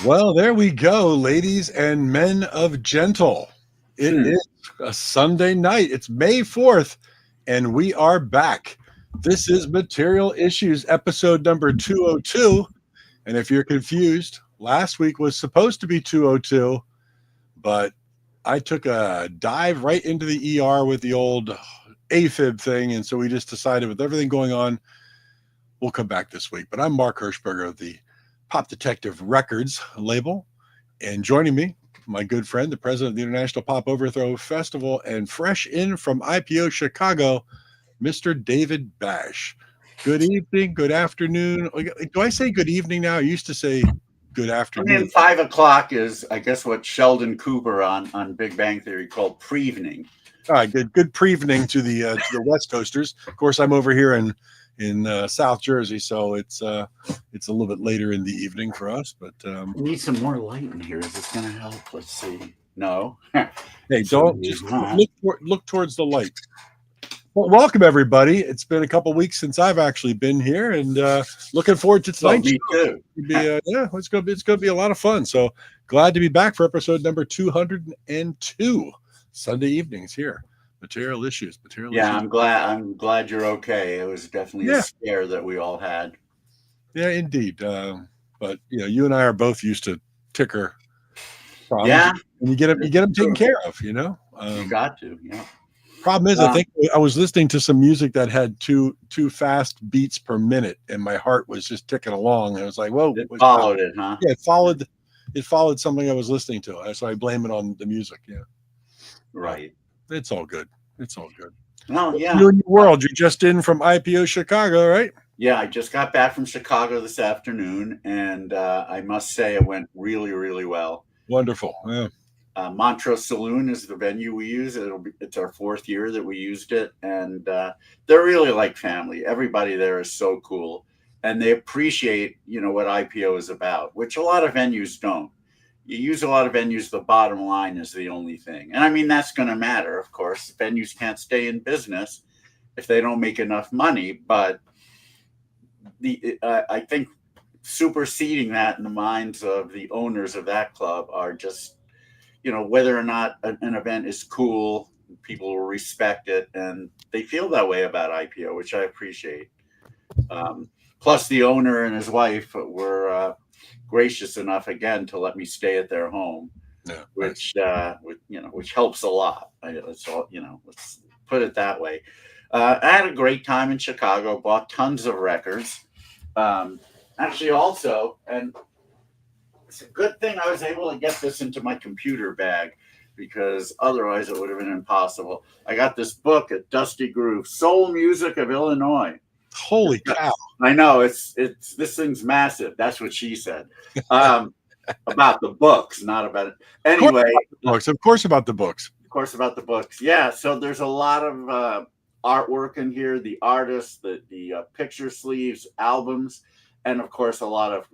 Well, there we go, ladies and men of gentle. It is a Sunday night. It's May 4th, and we are back. This is Material Issues, episode number 202. And if you're confused, last week was supposed to be 202, but I took a dive right into the ER with the old AFib thing. And so we just decided, with everything going on, we'll come back this week. But I'm Mark Hershberger of the Pop Detective Records label. And joining me, my good friend, the president of the International Pop Overthrow Festival, and fresh in from IPO Chicago, Mr. David Bash. Good evening, good afternoon. Do I say good evening now? I used to say good afternoon. I mean, 5 o'clock is, I guess, what Sheldon Cooper on Big Bang Theory called prevening. All right, good prevening to the West Coasters. Of course, I'm over here in South Jersey, so it's a little bit later in the evening for us. But we need some more light in here. Is this going to help? Let's see. No. Hey, don't just look towards the light. Well, welcome everybody. It's been a couple weeks since I've actually been here, and looking forward to tonight. Me too. It's going to be a lot of fun. So glad to be back for episode number 202. Sunday evenings here. Material issues. Yeah, I'm glad you're okay. It was definitely a scare that we all had. Yeah, indeed. But you and I are both used to ticker problems. Yeah, and you get them taken care of. You got to. Yeah. Problem is, I think I was listening to some music that had too fast beats per minute, and my heart was just ticking along. And I was like, "Whoa!" It followed it, huh? Yeah, it followed something I was listening to. So I blame it on the music. Yeah. Right. It's all good. No, yeah. You're in your world. You're just in from IPO Chicago, right? Yeah, I just got back from Chicago this afternoon, and I must say it went really, really well. Wonderful. Yeah. Montrose Saloon is the venue we use. It's our 4th year that we used it, and they're really like family. Everybody there is so cool, and they appreciate what IPO is about, which a lot of venues don't. You use a lot of venues, the bottom line is the only thing. And I mean, that's going to matter, of course. Venues can't stay in business if they don't make enough money. But I think superseding that in the minds of the owners of that club are just, whether or not an event is cool, people will respect it. And they feel that way about IPO, which I appreciate. Plus, the owner and his wife were gracious enough again to let me stay at their home, which helps a lot. Let's put it that way. I had a great time in Chicago. Bought tons of records. Actually, also, and it's a good thing I was able to get this into my computer bag, because otherwise it would have been impossible. I got this book at Dusty Groove, Soul Music of Illinois. Holy cow! I know it's this thing's massive. That's what she said. About the books, not about it. Anyway, of course about the books. Yeah. So there's a lot of artwork in here. The artists, the picture sleeves, albums, and of course a lot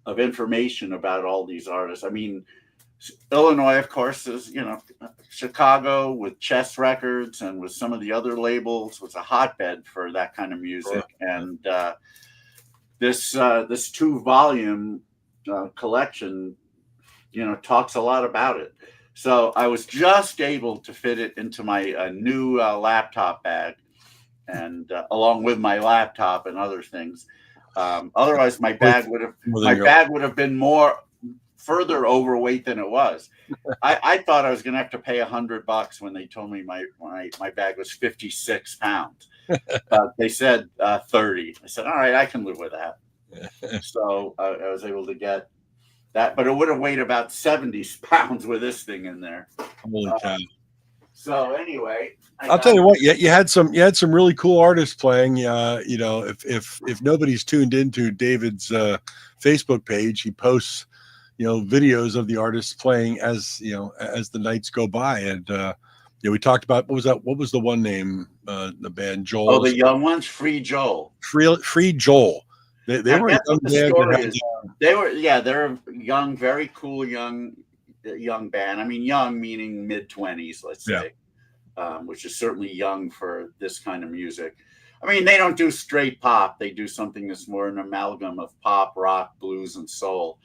of information about all these artists. I mean, Illinois, of course, is Chicago with Chess Records and with some of the other labels was a hotbed for that kind of music. Sure. And this 2-volume collection, talks a lot about it. So I was just able to fit it into my new laptop bag, and along with my laptop and other things. Otherwise, my bag would have been more further overweight than it was. I thought I was going to have to pay $100 when they told me my bag was 56 pounds. They said 30. I said, all right, I can live with that. So I was able to get that, but it would have weighed about 70 pounds with this thing in there. Holy cow. So anyway, I'll tell you what, you had some really cool artists playing. If nobody's tuned into David's Facebook page, he posts videos of the artists playing as the nights go by. And we talked about, what was the one name, the band Joel? Oh, the young ones, Free Joel. Free Joel. They were a young band. They're young, very cool young band. I mean, young meaning mid-20s, let's say, which is certainly young for this kind of music. I mean, they don't do straight pop. They do something that's more an amalgam of pop, rock, blues, and soul.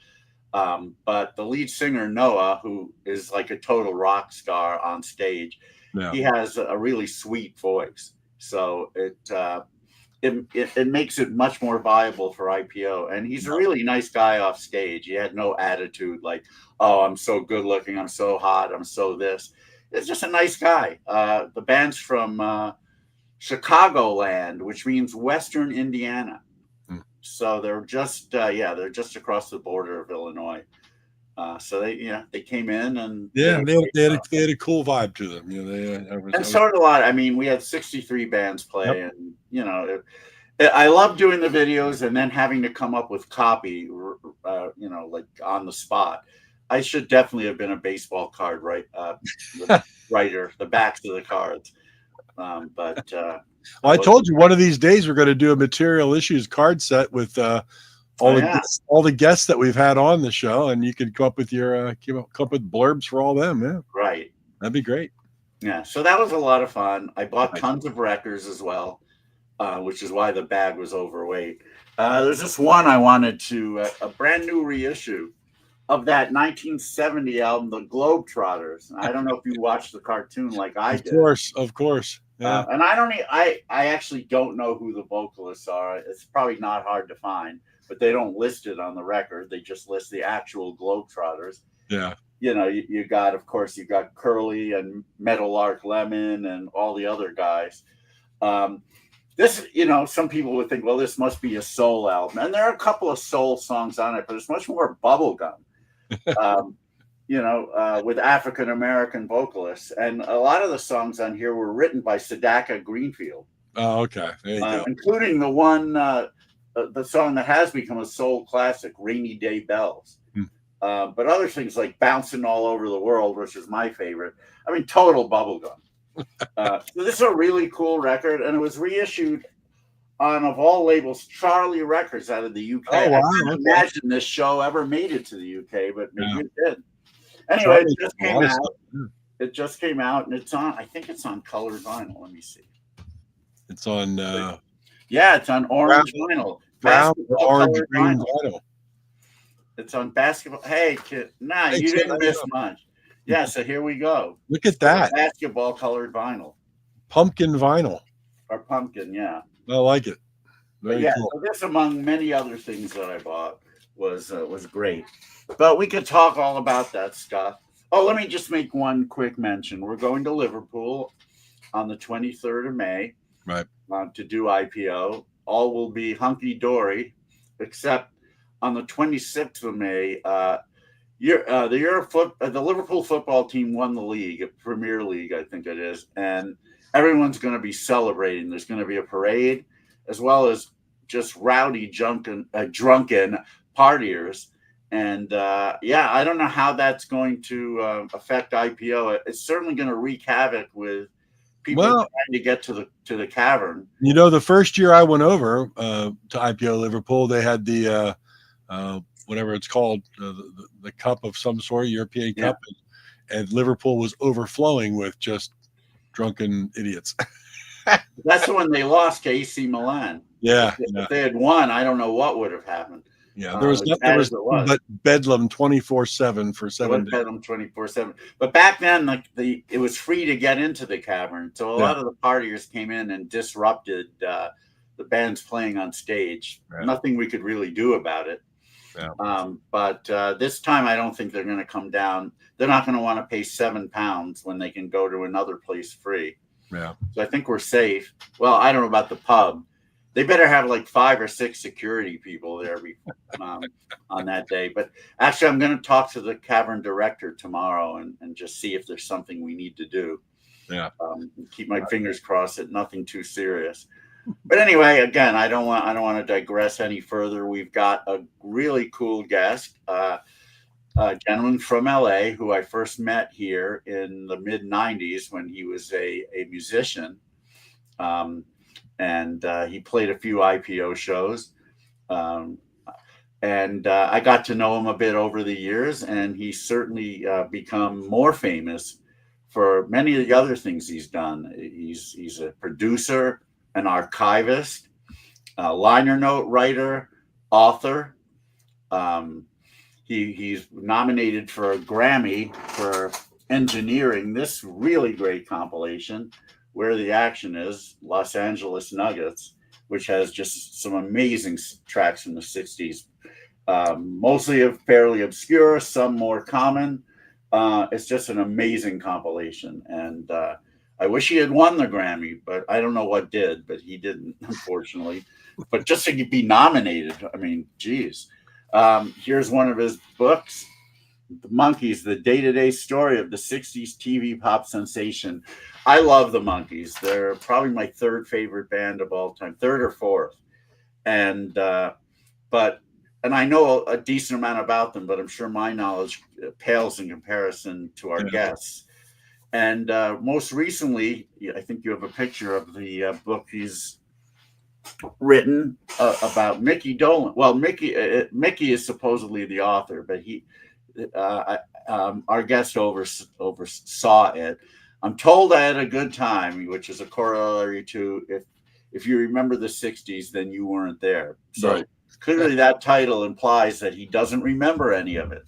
But the lead singer, Noah, who is like a total rock star on stage, Yeah. he has a really sweet voice. So it makes it much more viable for IPO. And he's a really nice guy off stage. He had no attitude like, oh, I'm so good looking, I'm so hot, I'm so this. It's just a nice guy. The band's from Chicagoland, which means Western Indiana. So they're just they're just across the border of Illinois. So they came in and they had a cool vibe to them. And so did a lot. I mean, we had 63 bands play, and I love doing the videos and then having to come up with copy, like on the spot. I should definitely have been a baseball card writer, the backs of the cards. But I told you one of these days we're going to do a Material Issues card set with all the guests that we've had on the show, and you could come up with come up with blurbs for all them. Yeah, right. That'd be great. Yeah, so that was a lot of fun. I bought tons of records as well, which is why the bag was overweight. There's this one I wanted to a brand new reissue of that 1970 album, The Globetrotters. I don't know if you watched the cartoon like I did. Of course. Yeah. And I actually don't know who the vocalists are. It's probably not hard to find, but they don't list it on the record. They just list the actual Globetrotters. Yeah. You got, of course, you got Curly and Meadowlark Lemon and all the other guys. This, some people would think, well, this must be a soul album. And there are a couple of soul songs on it, but it's much more bubblegum. With African-American vocalists. And a lot of the songs on here were written by Sedaka Greenfield. Oh, okay. There you go. Including the one, the song that has become a soul classic, Rainy Day Bells. But other things like Bouncing All Over the World, which is my favorite. I mean, total bubblegum. So this is a really cool record, and it was reissued on, of all labels, Charlie Records out of the UK. Oh, wow. I can't imagine this show ever made it to the UK, but maybe it did. Anyway, it just came out. It just came out, and it's on. I think it's on colored vinyl. Let me see. It's on. It's on orange vinyl. Brown, orange, green vinyl. It's on basketball. Hey, kid. Nah, you didn't miss much. Yeah, so here we go. Look at that. Basketball colored vinyl. Pumpkin vinyl. Or pumpkin, yeah. I like it. Very cool. So this, among many other things that I bought, was great. But we could talk all about that stuff. Oh, let me just make one quick mention. We're going to Liverpool on the 23rd of May. Right. To do IPO. All will be hunky-dory, except on the 26th of May, the Liverpool football team won the league, Premier League, I think it is, and everyone's going to be celebrating. There's going to be a parade, as well as just rowdy, drunken partiers. And I don't know how that's going to affect IPO. It's certainly going to wreak havoc with people trying to get to the cavern. The first year I went over to IPO Liverpool, they had the whatever it's called, the cup of some sort, European cup, and Liverpool was overflowing with just drunken idiots. That's when they lost to AC Milan. Yeah. If they had won, I don't know what would have happened. Yeah, there was but bedlam 24/7 for 7 days. Bedlam 24/7. But back then, it was free to get into the cavern, so a lot of the partiers came in and disrupted the bands playing on stage. Yeah. Nothing we could really do about it. Yeah. But this time, I don't think they're going to come down. They're not going to want to pay £7 when they can go to another place free. Yeah. So I think we're safe. Well, I don't know about the pub. They better have like 5 or 6 security people there on that day. But actually, I'm going to talk to the cavern director tomorrow and just see if there's something we need to do. Yeah. Keep my fingers crossed that nothing too serious. But anyway, again, I don't want to digress any further. We've got a really cool guest, a gentleman from LA who I first met here in the mid 90s when he was a musician. And he played a few IPO shows. And I got to know him a bit over the years, and he's certainly become more famous for many of the other things he's done. He's a producer, an archivist, a liner note writer, author. he's nominated for a Grammy for engineering this really great compilation, Where the Action Is, Los Angeles Nuggets, which has just some amazing tracks from the 60s. Mostly fairly obscure, some more common. It's just an amazing compilation. And I wish he had won the Grammy, but I don't know what did, but he didn't, unfortunately. But just to be nominated, I mean, geez. Here's one of his books, The Monkees, the day-to-day story of the 60s TV pop sensation. I love the Monkees. They're probably my third favorite band of all time, third or fourth. And I know a decent amount about them, but I'm sure my knowledge pales in comparison to our guests. And most recently, I think you have a picture of the book he's written about Mickey Dolan. Well, Mickey is supposedly the author, but our guest oversaw it. I'm told I had a good time, which is a corollary to if you remember the 60s, then you weren't there. So right. Clearly that title implies that he doesn't remember any of it,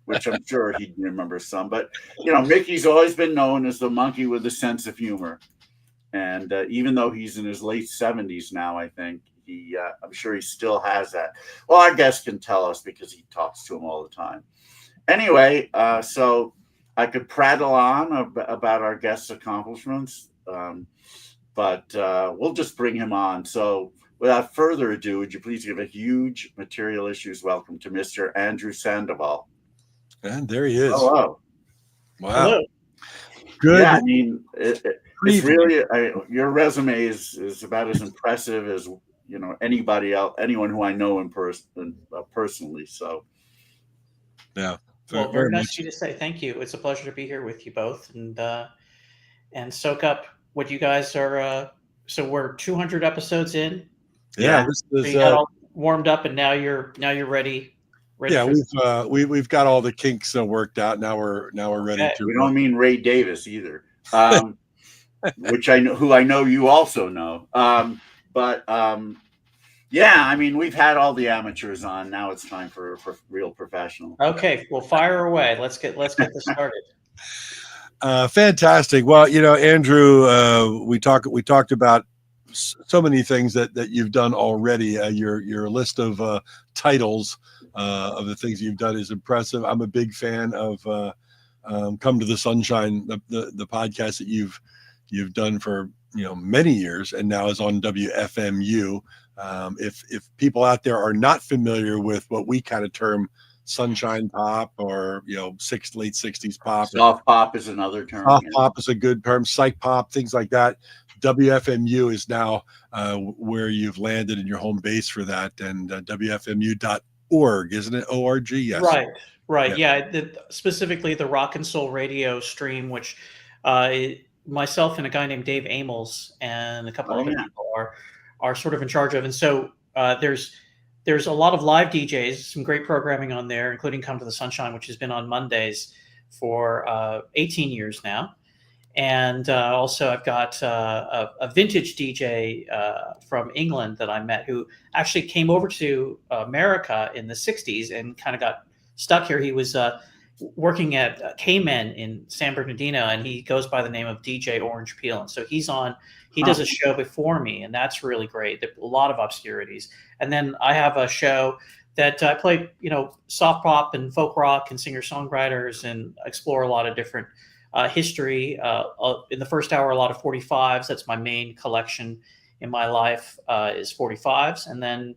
which I'm sure he remembers some. But, Mickey's always been known as the monkey with a sense of humor. And even though he's in his late 70s now, I think, I'm sure he still has that. Well, our guest can tell us because he talks to him all the time. Anyway, so I could prattle on about our guest's accomplishments, but we'll just bring him on. So without further ado, would you please give a huge Material Issues welcome to Mr. Andrew Sandoval. And there he is. Hello. Wow. Hello. Good. Yeah, I mean, it's really, your resume is about as impressive as, anybody else, anyone who I know in person, personally. So, yeah. Well, very nice of you to say. Thank you. It's a pleasure to be here with you both and soak up what you guys are. So we're 200 episodes in. Yeah, this is, so you got all warmed up, and now you're ready. Yeah, we've got all the kinks worked out. Now we're ready to. We don't mean Ray Davis either, which who I know you also know. Yeah, I mean, we've had all the amateurs on. Now it's time for real professional. Okay, well, fire away. Let's get this started. Fantastic. Well, Andrew, we talked about so many things that you've done already. Your list of titles of the things you've done is impressive. I'm a big fan of Come to the Sunshine, the podcast that you've done for many years, and now is on WFMU. If people out there are not familiar with what we kind of term sunshine pop or late 60s pop, soft pop is another term. Soft pop is a good term. Psych pop, things like that. WFMU is now where you've landed in your home base for that, and WFMU.org, isn't it? ORG, yes. Right. Yeah. Specifically the Rock and Soul Radio stream, which myself and a guy named Dave Amels and a couple other people are sort of in charge of. And so there's a lot of live DJs, some great programming on there, including Come to the Sunshine, which has been on Mondays for 18 years now. And also I've got a vintage DJ from England that I met who actually came over to America in the 60s and kind of got stuck here. He was working at K-Men in San Bernardino, and he goes by the name of DJ Orange Peel. And so he does a show before me, and that's really great. There are a lot of obscurities. And then I have a show that I play, soft pop and folk rock and singer-songwriters and explore a lot of different history. In the first hour, a lot of 45s. That's my main collection in my life is 45s. And then,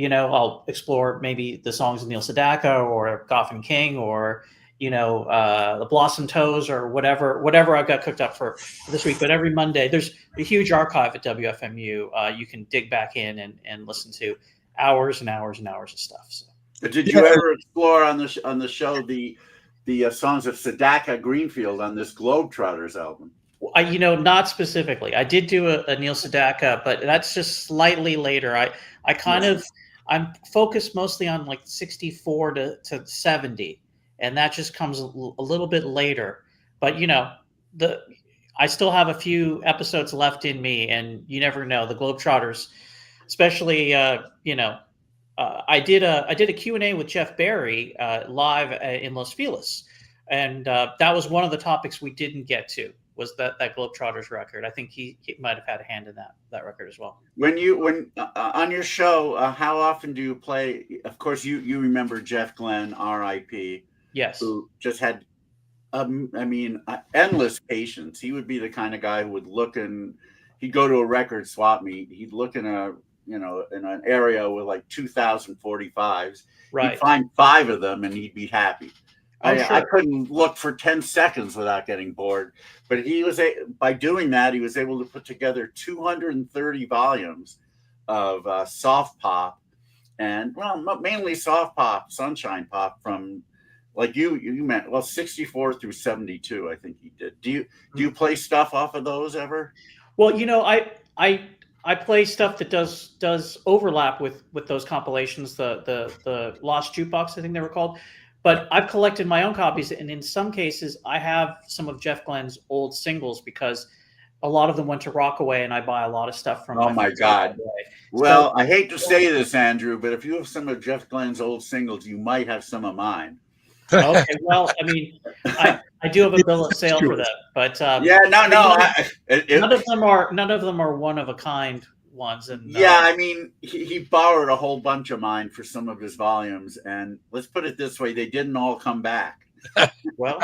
I'll explore maybe the songs of Neil Sedaka or Goffin King or, the Blossom Toes or whatever I've got cooked up for this week. But every Monday, there's a huge archive at WFMU. You can dig back in and listen to hours and hours and hours of stuff. So. Did you ever explore on the show the songs of Sedaka Greenfield on this Globetrotters album? Not specifically. I did do a Neil Sedaka, but that's just slightly later. I'm focused mostly on like 64 to 70, and that just comes a little bit later. But I still have a few episodes left in me, and you never know. The Globetrotters, especially I did a Q&A with Jeff Barry live in Los Feliz, and that was one of the topics we didn't get to, was that Globetrotters record. I think he might have had a hand in that record as well. When on your show, how often do you play? Of course, you remember Jeff Glenn, R.I.P. Yes, who just had, endless patience. He would be the kind of guy who would he'd go to a record swap meet. He'd look in in an area with like 2,045s. right. He'd find 5 of them and he'd be happy. Oh, sure. I couldn't look for 10 seconds without getting bored. But by doing that, he was able to put together 230 volumes of soft pop, and mainly soft pop, sunshine pop from, like you meant, 64 through 72, I think he did. Do you play stuff off of those ever? Well, I play stuff that does overlap with those compilations, the Lost Jukebox, I think they were called. But I've collected my own copies, and in some cases, I have some of Jeff Glenn's old singles because a lot of them went to Rockaway, and I buy a lot of stuff from. Oh my God! Well, I hate to say this, Andrew, but if you have some of Jeff Glenn's old singles, you might have some of mine. Okay, well, I mean, I do have a bill of sale for that, but yeah, none of them are one of a kind ones. And yeah, he borrowed a whole bunch of mine for some of his volumes, and let's put it this way, they didn't all come back. Well,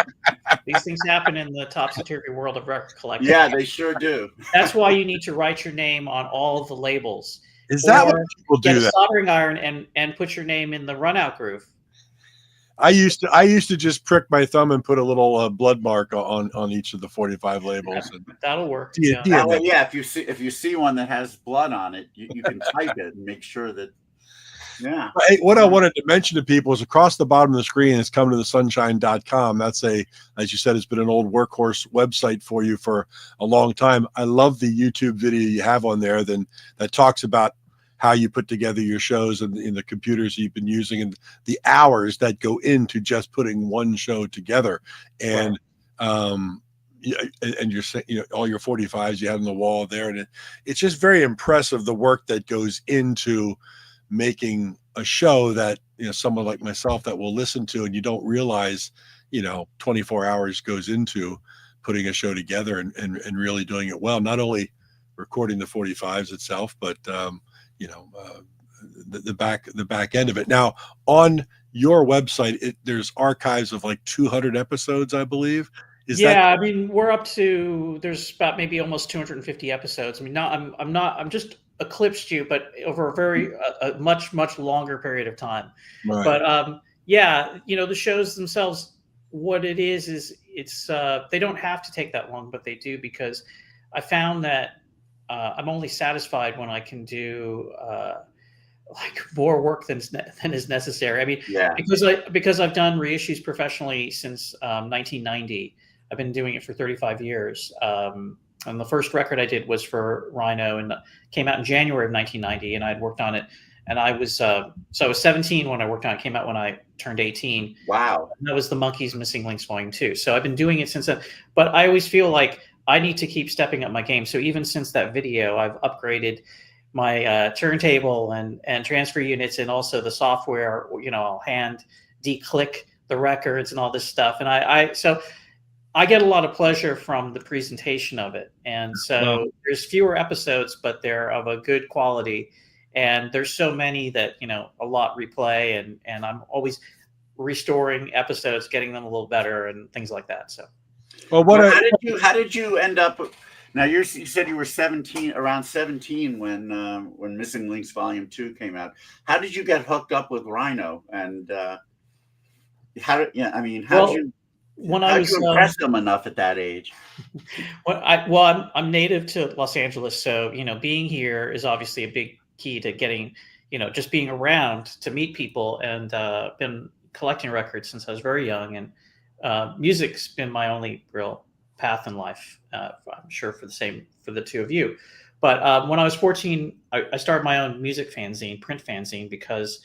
these things happen in the topsy-turvy world of record collecting. Yeah, they sure do. That's why you need to write your name on all of the labels. Is that what people do? Get a soldering iron and put your name in the runout groove. I used to just prick my thumb and put a little blood mark on each of the 45 labels. Yeah, that'll work. Yeah, if you see one that has blood on it, you can type it and make sure that. Yeah. Hey, what I wanted to mention to people is across the bottom of the screen is come to the sunshine.com. That's as you said, it's been an old workhorse website for you for a long time. I love the YouTube video you have on there that talks about how you put together your shows and in the computers you've been using and the hours that go into just putting one show together. And and you're saying, all your 45s you had on the wall there, and it's just very impressive, the work that goes into making a show that someone like myself that will listen to, and you don't realize 24 hours goes into putting a show together and really doing it well, not only recording the 45s itself, but the back end of it. Now on your website, there's archives of like 200 episodes, I believe. We're up to, there's about maybe almost 250 episodes. I'm just eclipsed you, but over a much longer period of time. Right. But the shows themselves, what it is it's they don't have to take that long, but they do, because I found that I'm only satisfied when I can do like more work than is necessary. Because I've done reissues professionally since 1990. I've been doing it for 35 years. And the first record I did was for Rhino, and came out in January of 1990. And I'd worked on it, and I was 17 when I worked on it. Came out when I turned 18. Wow. And that was the Monkees' Missing Links Volume 2. So I've been doing it since then. But I always feel like I need to keep stepping up my game. So even since that video, I've upgraded my turntable and transfer units, and also the software. I'll hand declick the records and all this stuff. And so I get a lot of pleasure from the presentation of it. And so there's fewer episodes, but they're of a good quality. And there's so many that, a lot replay, and I'm always restoring episodes, getting them a little better and things like that. So. Well, how did you end up? Now you said you were 17, around 17 when Missing Links Volume 2 came out. How did you get hooked up with Rhino? And how did you impress them enough at that age? I'm native to Los Angeles, so being here is obviously a big key to getting, just being around to meet people, and been collecting records since I was very young, and music's been my only real path in life. I'm sure for the two of you. But when I was 14, I started my own music fanzine, print fanzine, because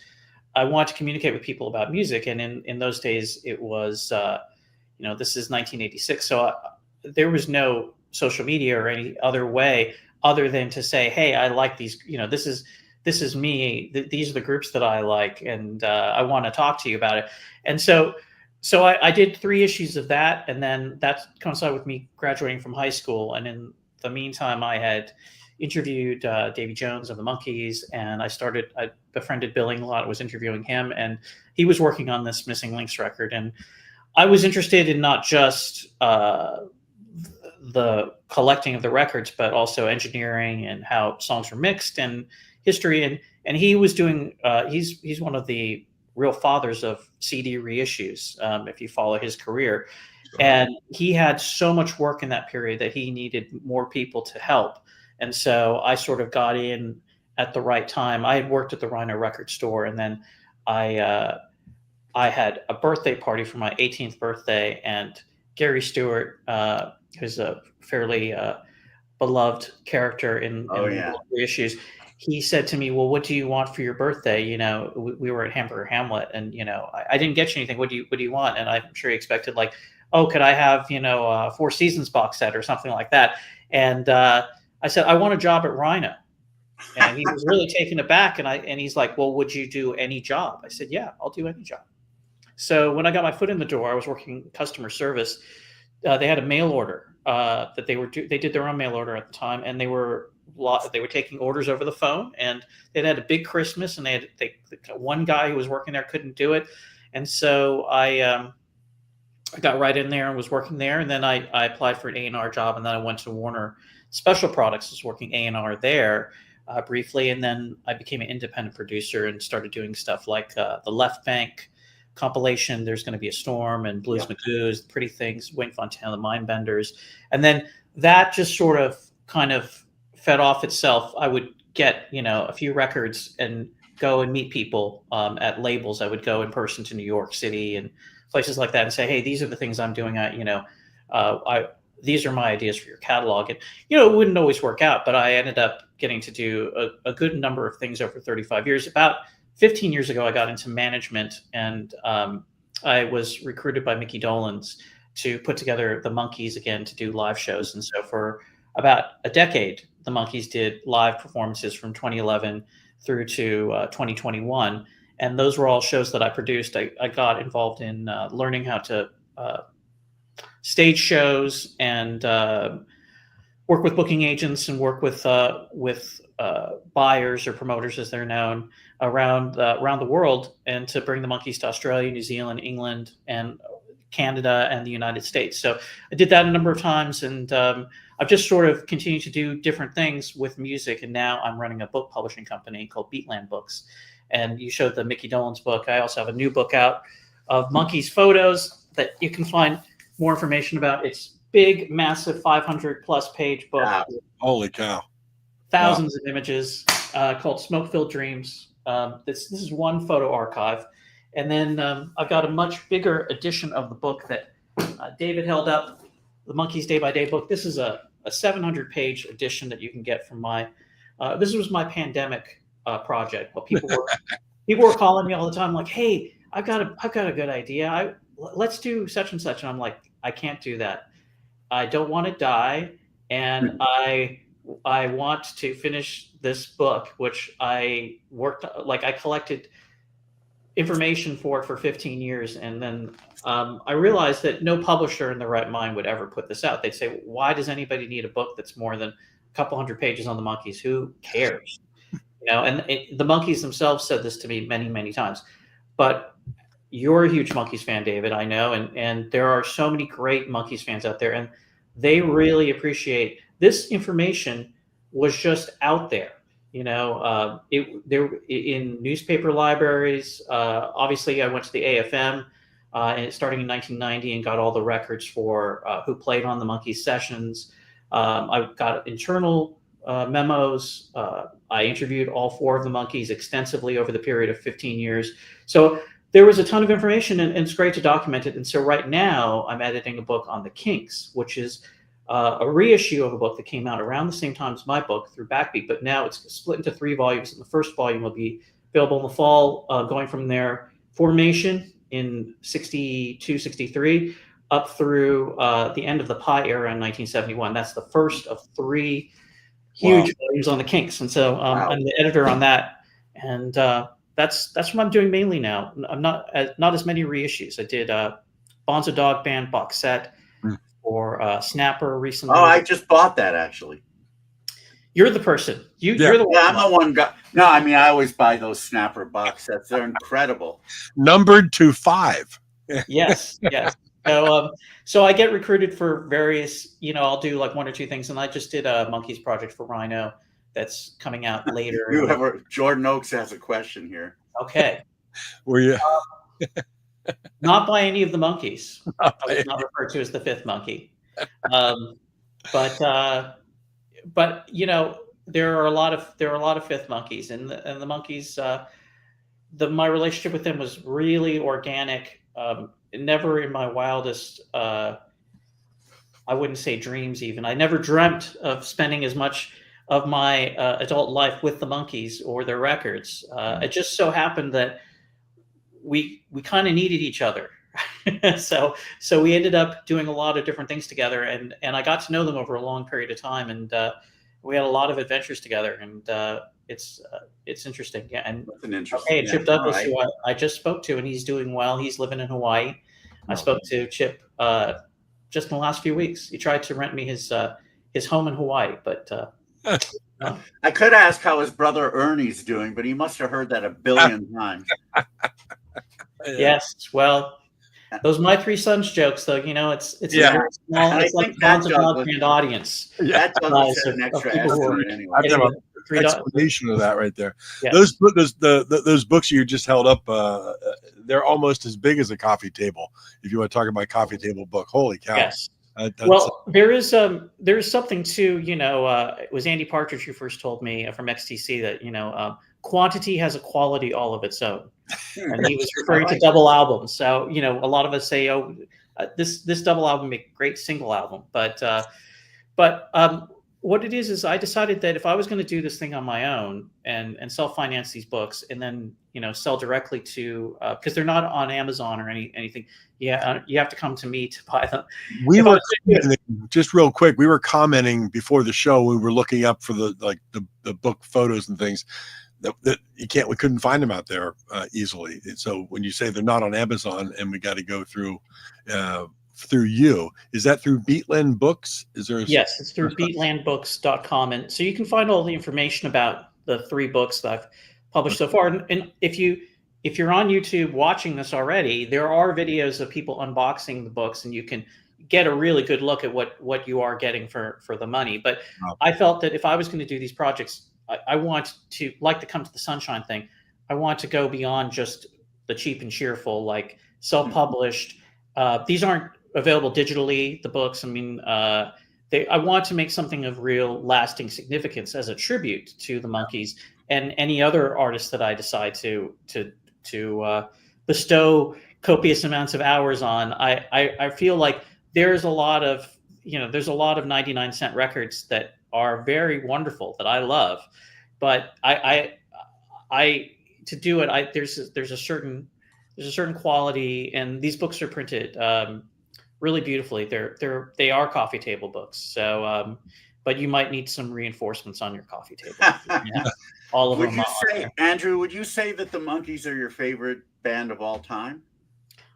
I wanted to communicate with people about music. And in those days, it was, this is 1986. So there was no social media or any other way other than to say, hey, I like these, this is this is me. These are the groups that I like, and I want to talk to you about it. And so I did 3 issues of that, and then that coincided with me graduating from high school. And in the meantime, I had interviewed Davy Jones of the Monkees, and I befriended Billing a lot. I was interviewing him, and he was working on this Missing Links record. And I was interested in not just the collecting of the records, but also engineering and how songs were mixed and history. And he was doing, he's one of the real fathers of CD reissues, if you follow his career. And he had so much work in that period that he needed more people to help. And so I sort of got in at the right time. I had worked at the Rhino record store, and then I had a birthday party for my 18th birthday, and Gary Stewart, who's a fairly beloved character in reissues, he said to me, well, what do you want for your birthday? You know, we were at Hamburger Hamlet, and, you know, I didn't get you anything. What do you want? And I'm sure he expected, like, oh, could I have, you know, a Four Seasons box set or something like that? And I said, I want a job at Rhino. And he was really taken aback. And he's like, well, would you do any job? I said, yeah, I'll do any job. So when I got my foot in the door, I was working customer service. They had a mail order that they did their own mail order at the time, and they were taking orders over the phone. And they had a big Christmas, and one guy who was working there couldn't do it, and so I got right in there and was working there. And then I applied for an A&R job, and then I went to Warner Special Products, was working A&R there briefly, and then I became an independent producer and started doing stuff like the Left Bank compilation, There's Going to Be a Storm, and Blues Magoos, Pretty Things, Wayne Fontana, The Mindbenders. And then that just sort of kind of fed off itself. I would get, you know, a few records and go and meet people at labels. I would go in person to New York City and places like that and say, hey, these are the things I'm doing. These are my ideas for your catalog. And, you know, it wouldn't always work out, but I ended up getting to do a good number of things over 35 years. About 15 years ago, I got into management, and I was recruited by Mickey Dolan's to put together the Monkees again to do live shows. And so for about a decade, the Monkees did live performances from 2011 through to 2021. And those were all shows that I produced. I got involved in learning how to stage shows and work with booking agents and work with buyers or promoters, as they're known, around the world, and to bring the Monkees to Australia, New Zealand, England, and Canada, and the United States. So I did that a number of times, and I've just sort of continued to do different things with music. And now I'm running a book publishing company called Beatland Books. And you showed the Mickey Dolan's book. I also have a new book out of Monkees photos that you can find more information about. It's big, massive 500+ page book. Wow. Holy cow. Thousands of images, called Smoke-Filled Dreams. This is one photo archive. And then I've got a much bigger edition of the book that David held up, the Monkees Day by Day book. This is a 700-page edition that you can get from my, this was my pandemic project. But people were calling me all the time like, hey, I've got a good idea. Let's do such and such. And I'm like, I can't do that. I don't want to die. And I want to finish this book, which I collected information for 15 years. And then I realized that no publisher in their right mind would ever put this out. They'd say, why does anybody need a book that's more than a couple hundred pages on the Monkees? Who cares? You know, and the Monkees themselves said this to me many, many times. But you're a huge Monkees fan, David, I know, and there are so many great Monkees fans out there, and they really appreciate this information. Was just out there, you know. There in newspaper libraries. Obviously, I went to the AFM, and starting in 1990, and got all the records for who played on the Monkees sessions. I got internal memos. I interviewed all 4 of the Monkees extensively over the period of 15 years. So there was a ton of information, and it's great to document it. And so right now I'm editing a book on the Kinks, which is a reissue of a book that came out around the same time as my book through Backbeat, but now it's split into 3 volumes. And the first volume will be available in the fall, going from their formation in 62, 63, up through the end of the Pie era in 1971. That's the first of 3 huge volumes on the Kinks, and so Wow. I'm the editor on that, and that's what I'm doing mainly now. I'm not as many reissues. I did Bonzo Dog Band box set for Snapper recently. Oh, I just bought that actually. You're the person. You're the one. Yeah, I'm the one guy. No, I mean I always buy those Snapper box sets. They're incredible. Numbered to 5. Yes. So I get recruited for various, I'll do like 1 or 2 things, and I just did a Monkeys project for Rhino that's coming out later. Jordan Oakes has a question here. Okay. Were you? Not by any of the Monkeys. I was not referred to as the 5th monkey. But there are a lot of 5th monkeys, and the Monkeys. My relationship with them was really organic. Never in my wildest, I wouldn't say dreams even. I never dreamt of spending as much of my adult life with the Monkeys or their records. It just so happened that we kind of needed each other. so we ended up doing a lot of different things together, and I got to know them over a long period of time, and we had a lot of adventures together, and it's interesting. Yeah, and that's an interesting. Chip Douglas, who I just spoke to, and he's doing well. He's living in Hawaii. I spoke to Chip just in the last few weeks. He tried to rent me his home in Hawaii, but I could ask how his brother Ernie's doing, but he must have heard that a billion times. Yes, well, those My Three Sons jokes, though, it's a very small. It's like Bonzo Dog Band audience. That does an extra estimate anyway. Explanation of that right there. Yeah. Those books you just held up, they're almost as big as a coffee table. If you want to talk about coffee table book, holy cow! Yes. Well, there is something too. It was Andy Partridge who first told me from XTC that quantity has a quality all of its own, and he was referring to double albums. So a lot of us say, "Oh, this double album make a great single album," but what it is I decided that if I was going to do this thing on my own and self-finance these books, and then sell directly to because they're not on Amazon or anything. Yeah, you have to come to me to buy them. We were just real quick. We were commenting before the show. We were looking up for the book photos and things that we couldn't find them out there easily. So when you say they're not on Amazon and we got to go through you, is that through Beatland Books? Yes, it's through beatlandbooks.com, and so you can find all the information about the 3 books that I've published so far. And if you're on YouTube watching this already, there are videos of people unboxing the books, and you can get a really good look at what you are getting for the money. But I felt that if I was going to do these projects, I want to, like the Come to the Sunshine thing, I want to go beyond just the cheap and cheerful, like self-published. These aren't available digitally, the books. I mean, I want to make something of real lasting significance as a tribute to the Monkeys and any other artists that I decide to bestow copious amounts of hours on. I feel like there's a lot of 99-cent records that are very wonderful that I love, but to do it, there's a certain quality, and these books are printed really beautifully. They are coffee table books. So, but you might need some reinforcements on your coffee table. All of them. Andrew, would you say that the Monkeys are your favorite band of all time?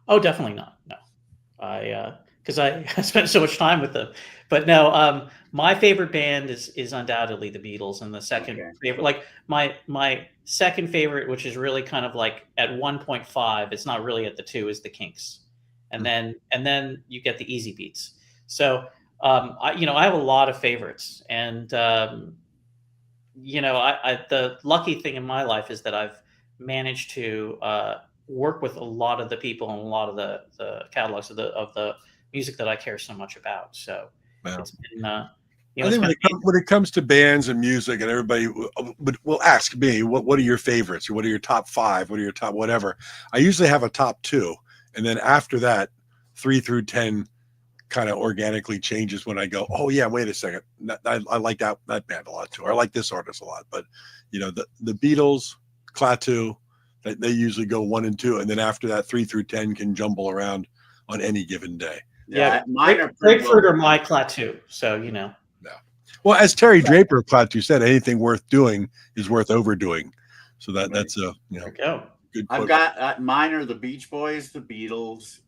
Oh, definitely not. No, because I spent so much time with them. But no, my favorite band is undoubtedly the Beatles, and the second favorite, like my second favorite, which is really kind of like at 1.5, it's not really at the 2, is the Kinks. And then you get the Easy Beats. So I have a lot of favorites, and the lucky thing in my life is that I've managed to work with a lot of the people and a lot of the catalogs of the music that I care so much about. So it's been. I think when it comes to bands and music, and everybody will ask me, what are your favorites, or what are your top 5, what are your top whatever. I usually have a top 2. And then after that, 3 through 10 kind of organically changes when I go, oh yeah, wait a second, I like that band a lot too. Or I like this artist a lot. But the Beatles, Klaatu, they usually go 1 and 2, and then after that, 3 through 10 can jumble around on any given day. Yeah, mine are Grapefruit or my Klaatu. So Yeah. Well, as Terry Draper of Cloud 2 said, anything worth doing is worth overdoing. So that's a good quote. I've got mine are the Beach Boys, the Beatles,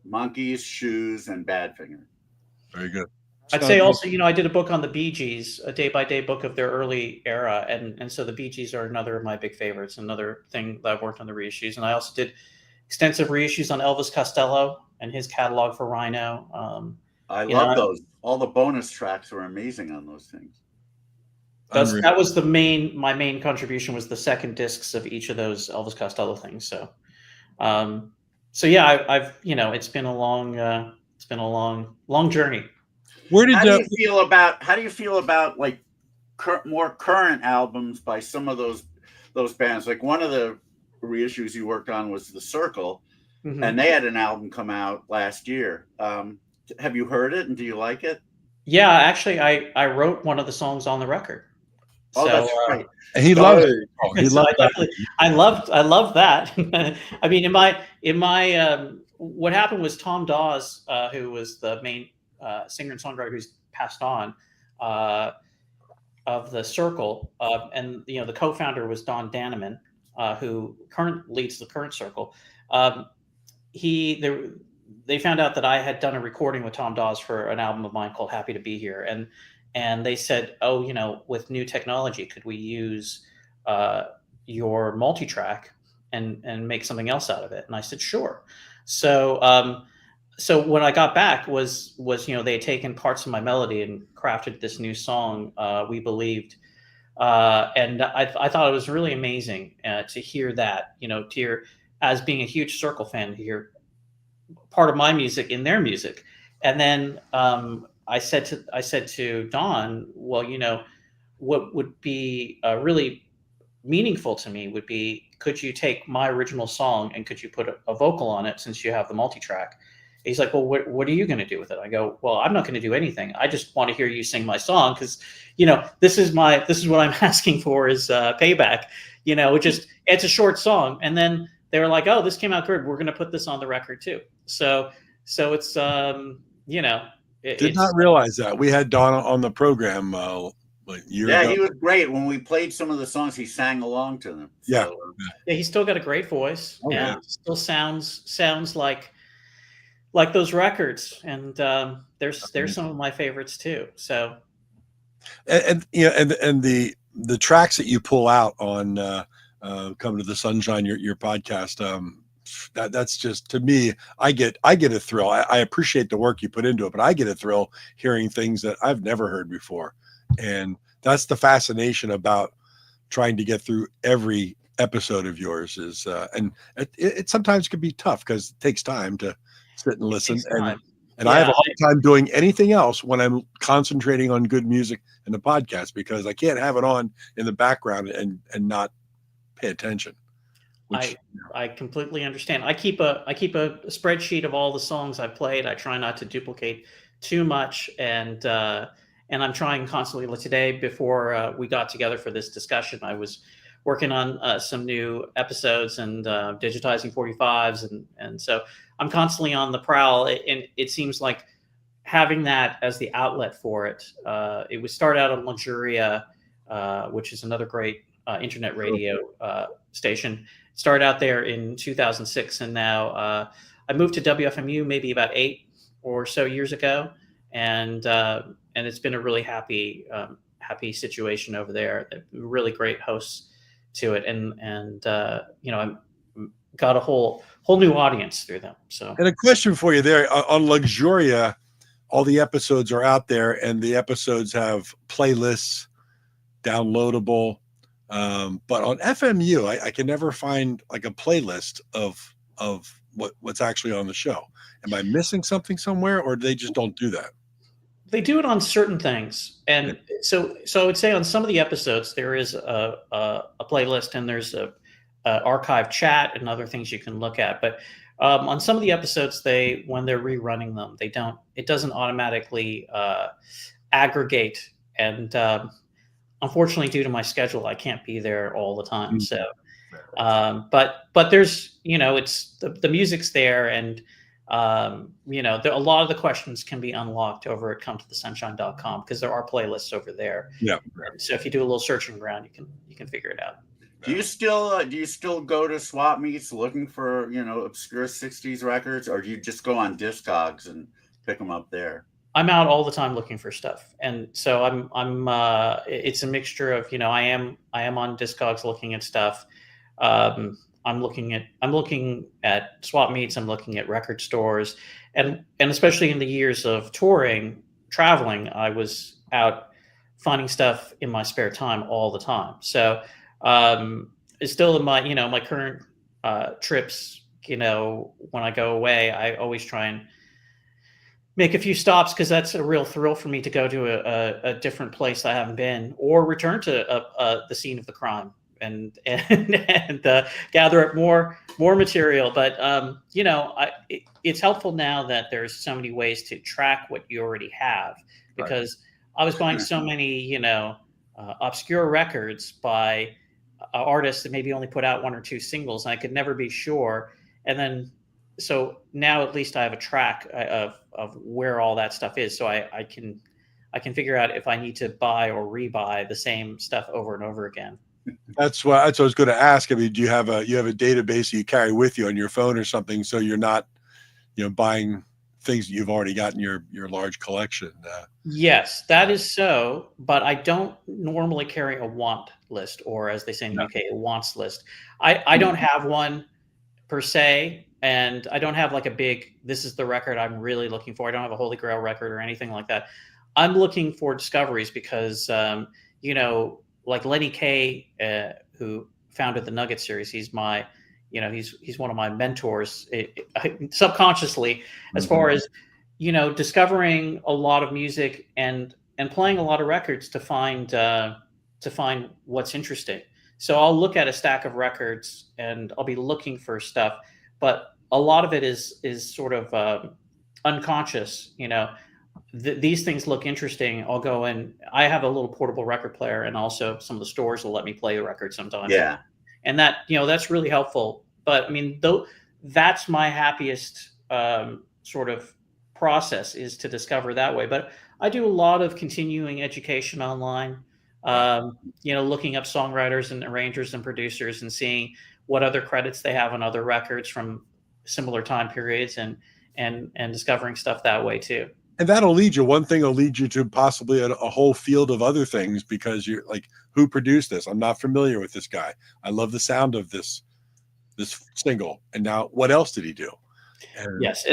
Monkeys, Shoes, and Badfinger. Very good. I'd say also, I did a book on the Bee Gees, a day-by-day book of their early era, and so the Bee Gees are another of my big favorites, another thing that I've worked on the reissues. And I also did extensive reissues on Elvis Costello and his catalog for Rhino. I love those. All the bonus tracks were amazing on those things. That was my main contribution was the second discs of each of those Elvis Costello things. So, yeah, I've it's been a long journey. How do you feel about like more current albums by some of those bands? Like one of the reissues you worked on was The Circle, and they had an album come out last year. Have you heard it, and do you like it? Yeah, actually, I wrote one of the songs on the record. Oh, so, that's right. And he loved it. I loved that. I mean, in my what happened was Tom Dawes, who was the main singer and songwriter who's passed on of The Circle, and the co-founder was Don Daneman, who leads the current Circle. They found out that I had done a recording with Tom Dawes for an album of mine called Happy to Be Here, and they said, oh, with new technology, could we use your multi-track and make something else out of it? And I said, sure. So when I got back was they had taken parts of my melody and crafted this new song, We Believed. And I thought it was really amazing to hear that, as being a huge Circle fan, to hear part of my music in their music. And then I said to Don, well, what would be really meaningful to me would be, could you take my original song and could you put a vocal on it since you have the multi-track? He's like, well, what are you going to do with it? I go, well, I'm not going to do anything. I just want to hear you sing my song because, this is what I'm asking for is payback. It's a short song. And then they were like, oh, this came out good. We're going to put this on the record too. So it's did not realize that we had Don on the program. He was great. When we played some of the songs, he sang along to them. Yeah, he's still got a great voice, and still sounds like those records. And there's some of my favorites too. So, and the tracks that you pull out on Come to the Sunshine, your podcast. That's just, to me, I get a thrill. I appreciate the work you put into it, but I get a thrill hearing things that I've never heard before. And that's the fascination about trying to get through every episode of yours is, and it sometimes can be tough because it takes time to sit and listen. And I have a hard time doing anything else when I'm concentrating on good music and the podcast, because I can't have it on in the background and not pay attention. I completely understand. I keep a spreadsheet of all the songs I've played. I try not to duplicate too much, and I'm trying constantly. Like today, before we got together for this discussion, I was working on some new episodes and digitizing 45s, and so I'm constantly on the prowl. And it seems like having that as the outlet for it. It was started out on Luxuria, which is another great internet radio station. Started out there in 2006, and now I moved to WFMU maybe about 8 or so years ago, and it's been a really happy situation over there. Really great hosts to it, and I've got a whole new audience through them. So, and a question for you there on Luxuria, all the episodes are out there, and the episodes have playlists, downloadable. But on FMU, I can never find like a playlist of what's actually on the show. Am I missing something somewhere, or they just don't do that? They do it on certain things, and so I would say on some of the episodes there is a playlist, and there's a archive chat and other things you can look at. But on some of the episodes, when they're rerunning them, it doesn't automatically aggregate, and unfortunately, due to my schedule, I can't be there all the time. So, but there's, it's the music's there, and You know, a lot of the questions can be unlocked over at cometothesunshine.com because there are playlists over there. Yeah. So if you do a little searching around, you can figure it out. Do you still go to swap meets looking for, you know, obscure 60s records, or do you just go on Discogs and pick them up there? I'm out all the time looking for stuff, and so it's a mixture of, you know, I am on Discogs looking at stuff. I'm looking at swap meets. I'm looking at record stores, and especially in the years of traveling, I was out finding stuff in my spare time all the time. So it's still in my, you know, my current trips. You know, when I go away, I always try and make a few stops because that's a real thrill for me to go to a different place I haven't been, or return to the scene of the crime and gather up more material. But you know, it's helpful now that there's so many ways to track what you already have, because I was buying so many, you know, obscure records by artists that maybe only put out 1 or 2 singles, and I could never be sure. And then, so now at least I have a track of where all that stuff is, so I can figure out if I need to buy or rebuy the same stuff over and over again. That's what I was going to ask. I mean, do you have a database that you carry with you on your phone or something, so you're not, you know, buying things that you've already got in your large collection? Yes, that is so, but I don't normally carry a want list, or as they say in the UK, a wants list. I don't have one per se, and I don't have like a big, this is the record I'm really looking for. I don't have a Holy Grail record or anything like that. I'm looking for discoveries because, you know, like Lenny Kaye, who founded the Nugget series, he's my, you know, he's one of my mentors subconsciously, as far as, you know, discovering a lot of music and playing a lot of records to find what's interesting. So I'll look at a stack of records and I'll be looking for stuff, but a lot of it is sort of unconscious. You know, these things look interesting. I'll go and I have a little portable record player, and also some of the stores will let me play the record sometimes. Yeah. And that, you know, that's really helpful. But I mean, though, that's my happiest sort of process, is to discover that way. But I do a lot of continuing education online, you know, looking up songwriters and arrangers and producers and seeing what other credits they have on other records from similar time periods, and discovering stuff that way too. And that'll lead you, one thing will lead you to possibly a whole field of other things, because you're like, who produced this? I'm not familiar with this guy. I love the sound of this single. And now what else did he do? And yes,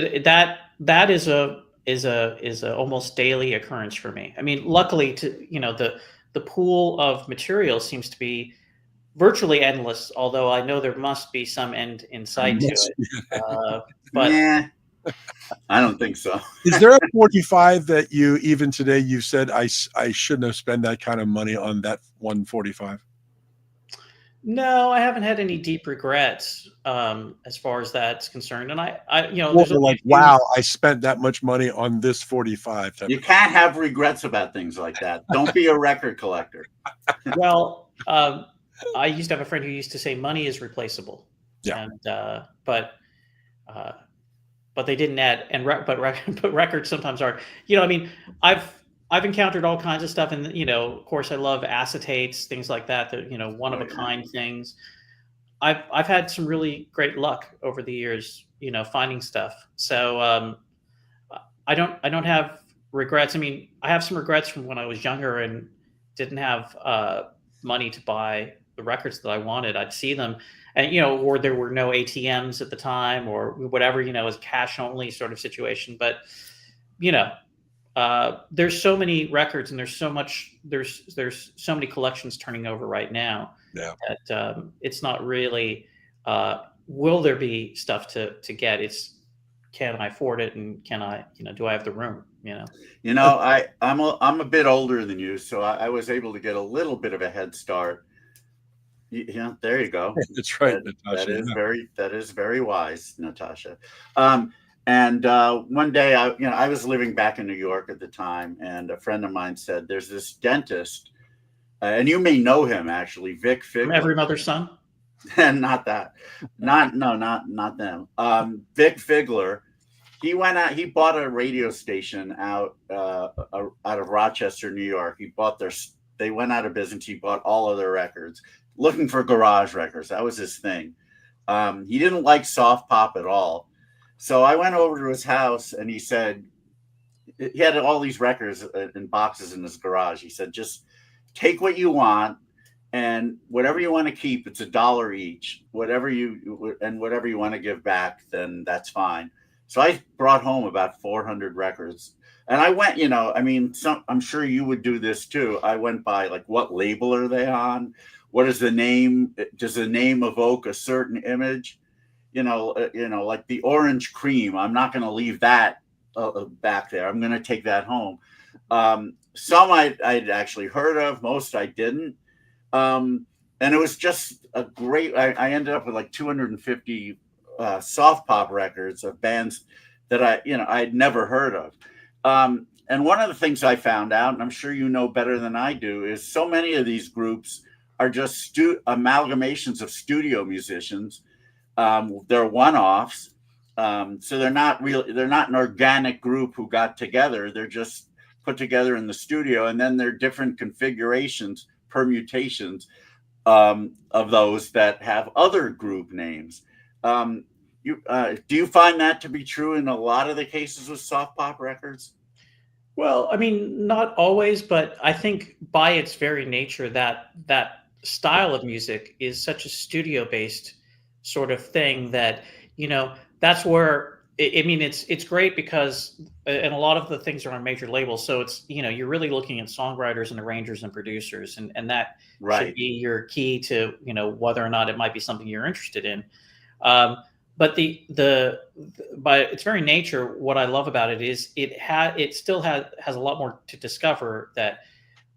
that is a almost daily occurrence for me. I mean, luckily, you know, the pool of material seems to be virtually endless, although I know there must be some end in sight to it. But yeah, I don't think so. Is there a 45 that you, even today, you've said, I shouldn't have spent that kind of money on that 145? No, I haven't had any deep regrets as far as that's concerned. And I you know, Well, like, wow, I spent that much money on this 45. You can't have regrets about things like that. Don't be a record collector. Well, I used to have a friend who used to say money is replaceable. Yeah. And but they didn't add, but records sometimes aren't. You know, I mean, I've encountered all kinds of stuff, and you know, of course, I love acetates, things like that. That, you know, one of a kind things. I've had some really great luck over the years, you know, finding stuff. So I don't have regrets. I mean, I have some regrets from when I was younger and didn't have money to buy the records that I wanted. I'd see them, and you know, or there were no ATMs at the time, or whatever, you know, it was cash only sort of situation. But you know, there's so many records, and there's so so many collections turning over right now. Yeah. That it's not really will there be stuff to get? It's, can I afford it, and can I, you know, do I have the room? You know, I'm a bit older than you, so I was able to get a little bit of a head start. Yeah, there you go. That's right, Natasha. That that is very wise, Natasha. And one day, I was living back in New York at the time, and a friend of mine said, "There's this dentist, and you may know him actually, Vic Figler." From Every Mother's Son. And not that, not them. Vic Figler, He went out. He bought a radio station out of Rochester, New York. He bought their. They went out of business. He bought all of their records, looking for garage records. That was his thing. He didn't like soft pop at all. So I went over to his house, and he said he had all these records in boxes in his garage. He said, just take what you want, and whatever you want to keep, it's $1 each. Whatever you want to give back, then that's fine. So I brought home about 400 records. And I went, I'm sure you would do this too. I went by like, what label are they on? What is the name? Does the name evoke a certain image? Like the Orange Cream. I'm not going to leave that back there. I'm going to take that home. Some I'd actually heard of, most I didn't. And it was just a great, I ended up with like 250 soft pop records of bands that I'd never heard of. And one of the things I found out, and I'm sure you know better than I do, is so many of these groups are just amalgamations of studio musicians. They're one-offs. So they're not an organic group who got together. They're just put together in the studio, and then they're different configurations, permutations of those that have other group names. Do you find that to be true in a lot of the cases with soft pop records? Well, I mean, not always, but I think by its very nature that style of music is such a studio-based sort of thing that, that's where it's great because, and a lot of the things are on major labels. So it's, you're really looking at songwriters and arrangers and producers, and that should be your key to, whether or not it might be something you're interested in. But by its very nature, what I love about it is it still has a lot more to discover, that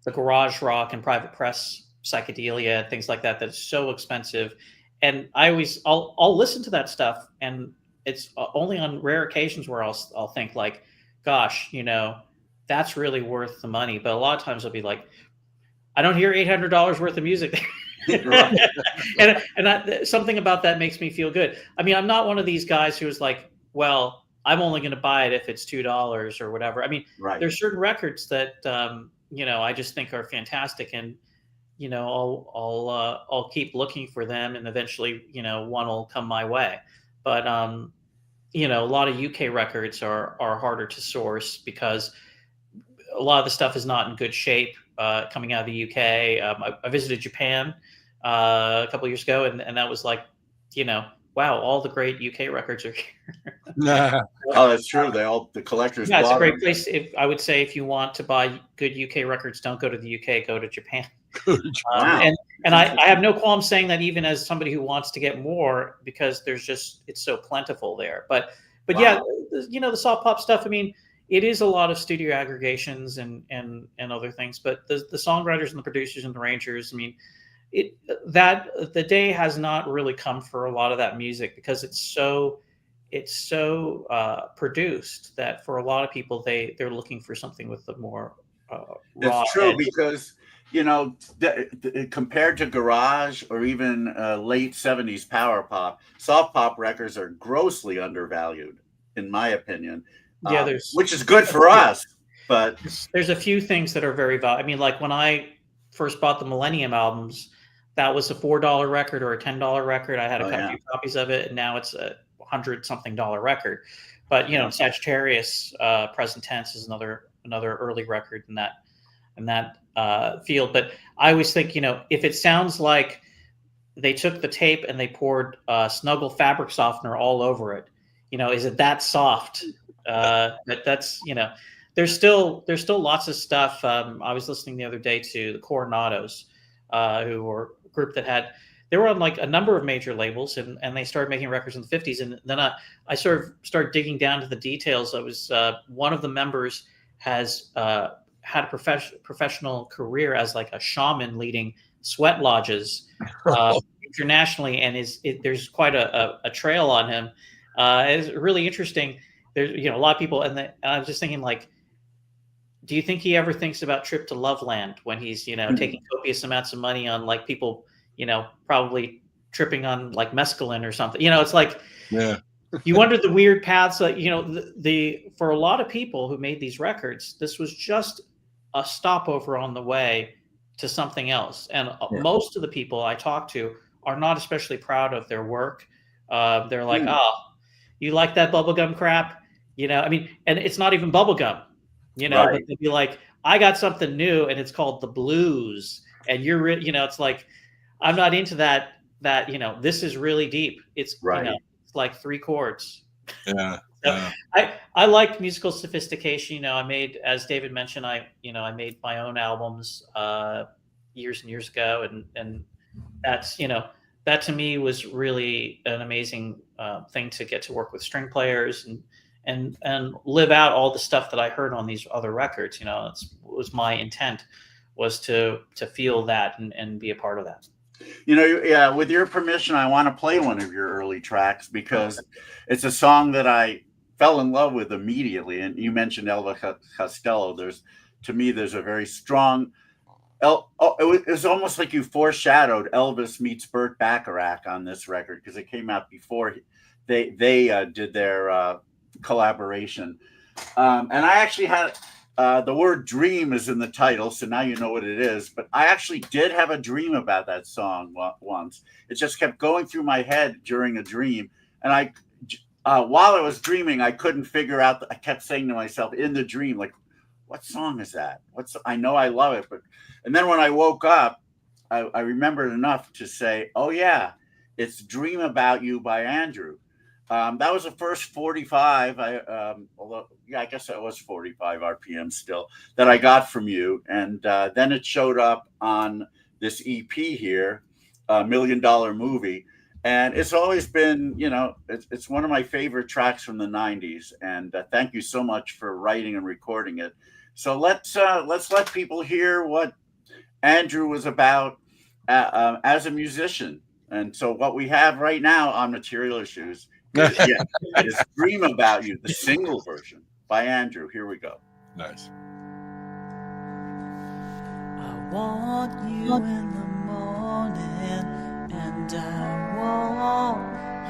the garage rock and private press psychedelia, things like that, that's so expensive. And I'll listen to that stuff, and it's only on rare occasions where I'll think like, gosh, that's really worth the money. But a lot of times I'll be like, I don't hear $800 worth of music. and something about that makes me feel good. I mean, I'm not one of these guys who is like, well, I'm only going to buy it if it's $2 or whatever. I mean, there's certain records that I just think are fantastic, and I'll keep looking for them, and eventually one will come my way. But a lot of UK records are harder to source because a lot of the stuff is not in good shape coming out of the UK. I visited Japan a couple of years ago, and that was like, wow, all the great UK records are here. Oh, that's true. The collectors. Yeah, it's a great place. I would say if you want to buy good UK records, don't go to the UK, go to Japan. Wow. And I have no qualm saying that, even as somebody who wants to get more, because it's so plentiful there. But wow. Yeah, the soft pop stuff, I mean, it is a lot of studio aggregations and other things, but the songwriters and the producers and the arrangers, I mean, the day has not really come for a lot of that music, because it's so produced that for a lot of people they're looking for something with the more raw it's true edge. Because compared to garage or even late 70s power pop, soft pop records are grossly undervalued, in my opinion. Yeah, which is good for us, but there's a few things that are very valuable. I mean, like when I first bought the Millennium albums, that was a $4 record or a $10 record. I had a few copies of it, and now it's a $100-something record. But Sagittarius, Present Tense, is another early record in that field. But I always think, if it sounds like they took the tape and they poured Snuggle fabric softener all over it, is it that soft? That's there's still lots of stuff. I was listening the other day to the Coronados, who were a group that they were on like a number of major labels, and they started making records in the 50s. And then I sort of started digging down to the details. I was one of the members has had a professional career as like a shaman leading sweat lodges internationally, and there's quite a trail on him. It's really interesting. There's a lot of people, and I was just thinking, like, do you think he ever thinks about Trip to Loveland when he's taking copious amounts of money on like people probably tripping on like mescaline or something? It's like, yeah, You wonder the weird paths that, you know, the for a lot of people who made these records, this was just a stopover on the way to something else. And most of the people I talk to are not especially proud of their work. They're like, oh, you like that bubblegum crap? You know, I mean, and it's not even bubblegum, you know, but they'd be like, I got something new and it's called the blues. And you're, you know, it's like, I'm not into that, you know, this is really deep. It's, you know, it's like 3 chords. Yeah. So I like musical sophistication. You know, I made, as David mentioned, I made my own albums years and years ago. And that's, you know, that to me was really an amazing thing to get to work with string players and live out all the stuff that I heard on these other records. You know, it was my intent was to feel that and be a part of that. You know, yeah, with your permission, I want to play one of your early tracks because it's a song that I fell in love with immediately. And you mentioned Elvis Costello. To me, there's a very strong, it was almost like you foreshadowed Elvis meets Burt Bacharach on this record because it came out before they did their collaboration. And I actually had, the word dream is in the title, so now you know what it is. But I actually did have a dream about that song once. It just kept going through my head during a dream. And while I was dreaming, I couldn't figure out. I kept saying to myself in the dream, like, what song is that? I know I love it. And then when I woke up, I remembered enough to say, oh, yeah, it's Dream About You by Andrew. That was the first 45. I guess that was 45 RPM still that I got from you, and then it showed up on this EP here, $1 Million Movie, and it's always been, you know, it's one of my favorite tracks from the '90s. And thank you so much for writing and recording it. So let's let people hear what Andrew was about as a musician. And so what we have right now on Material Issues. It's Dream About You, the single version by Andrew. Here we go. Nice. I want you in the morning, and I want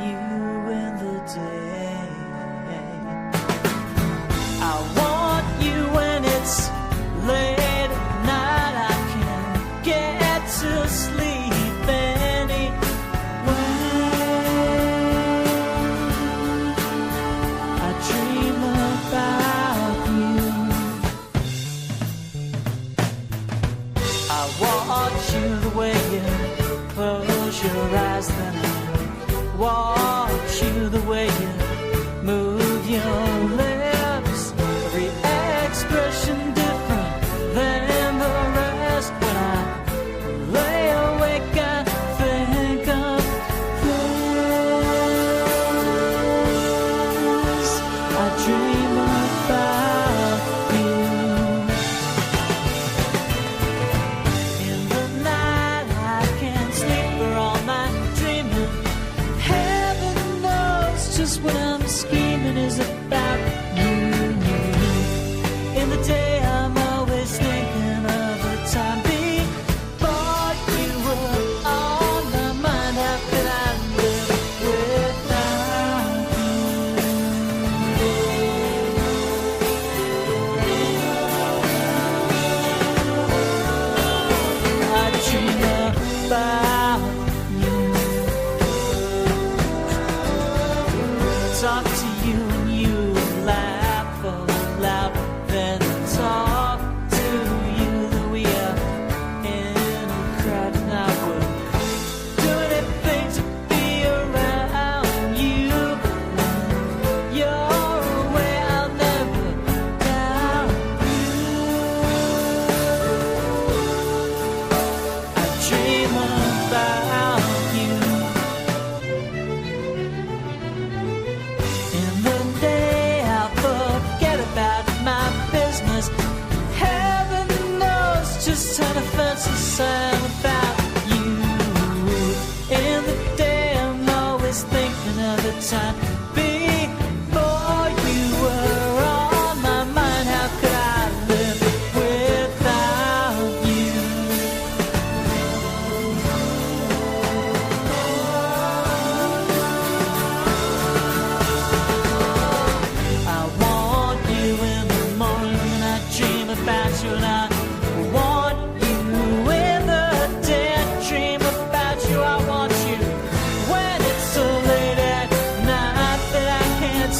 you in the day. I want you when it's late at night. I can get to sleep. Your eyes, then I watch you the way you move your lips. Every expression different than the rest. When I lay awake, I think of this. I dream about you. In the night, I can't sleep for all night dreaming. Heaven knows just what I'm scheming is about you. In the day, I'm always thinking of the time before you were on my mind. How could I live without you? I dream about talk to you and you laugh aloud, then talk to you that we are in a crowd, and I would do anything to be around you. When you're away, I'll never doubt you. I dream about you. In the day, I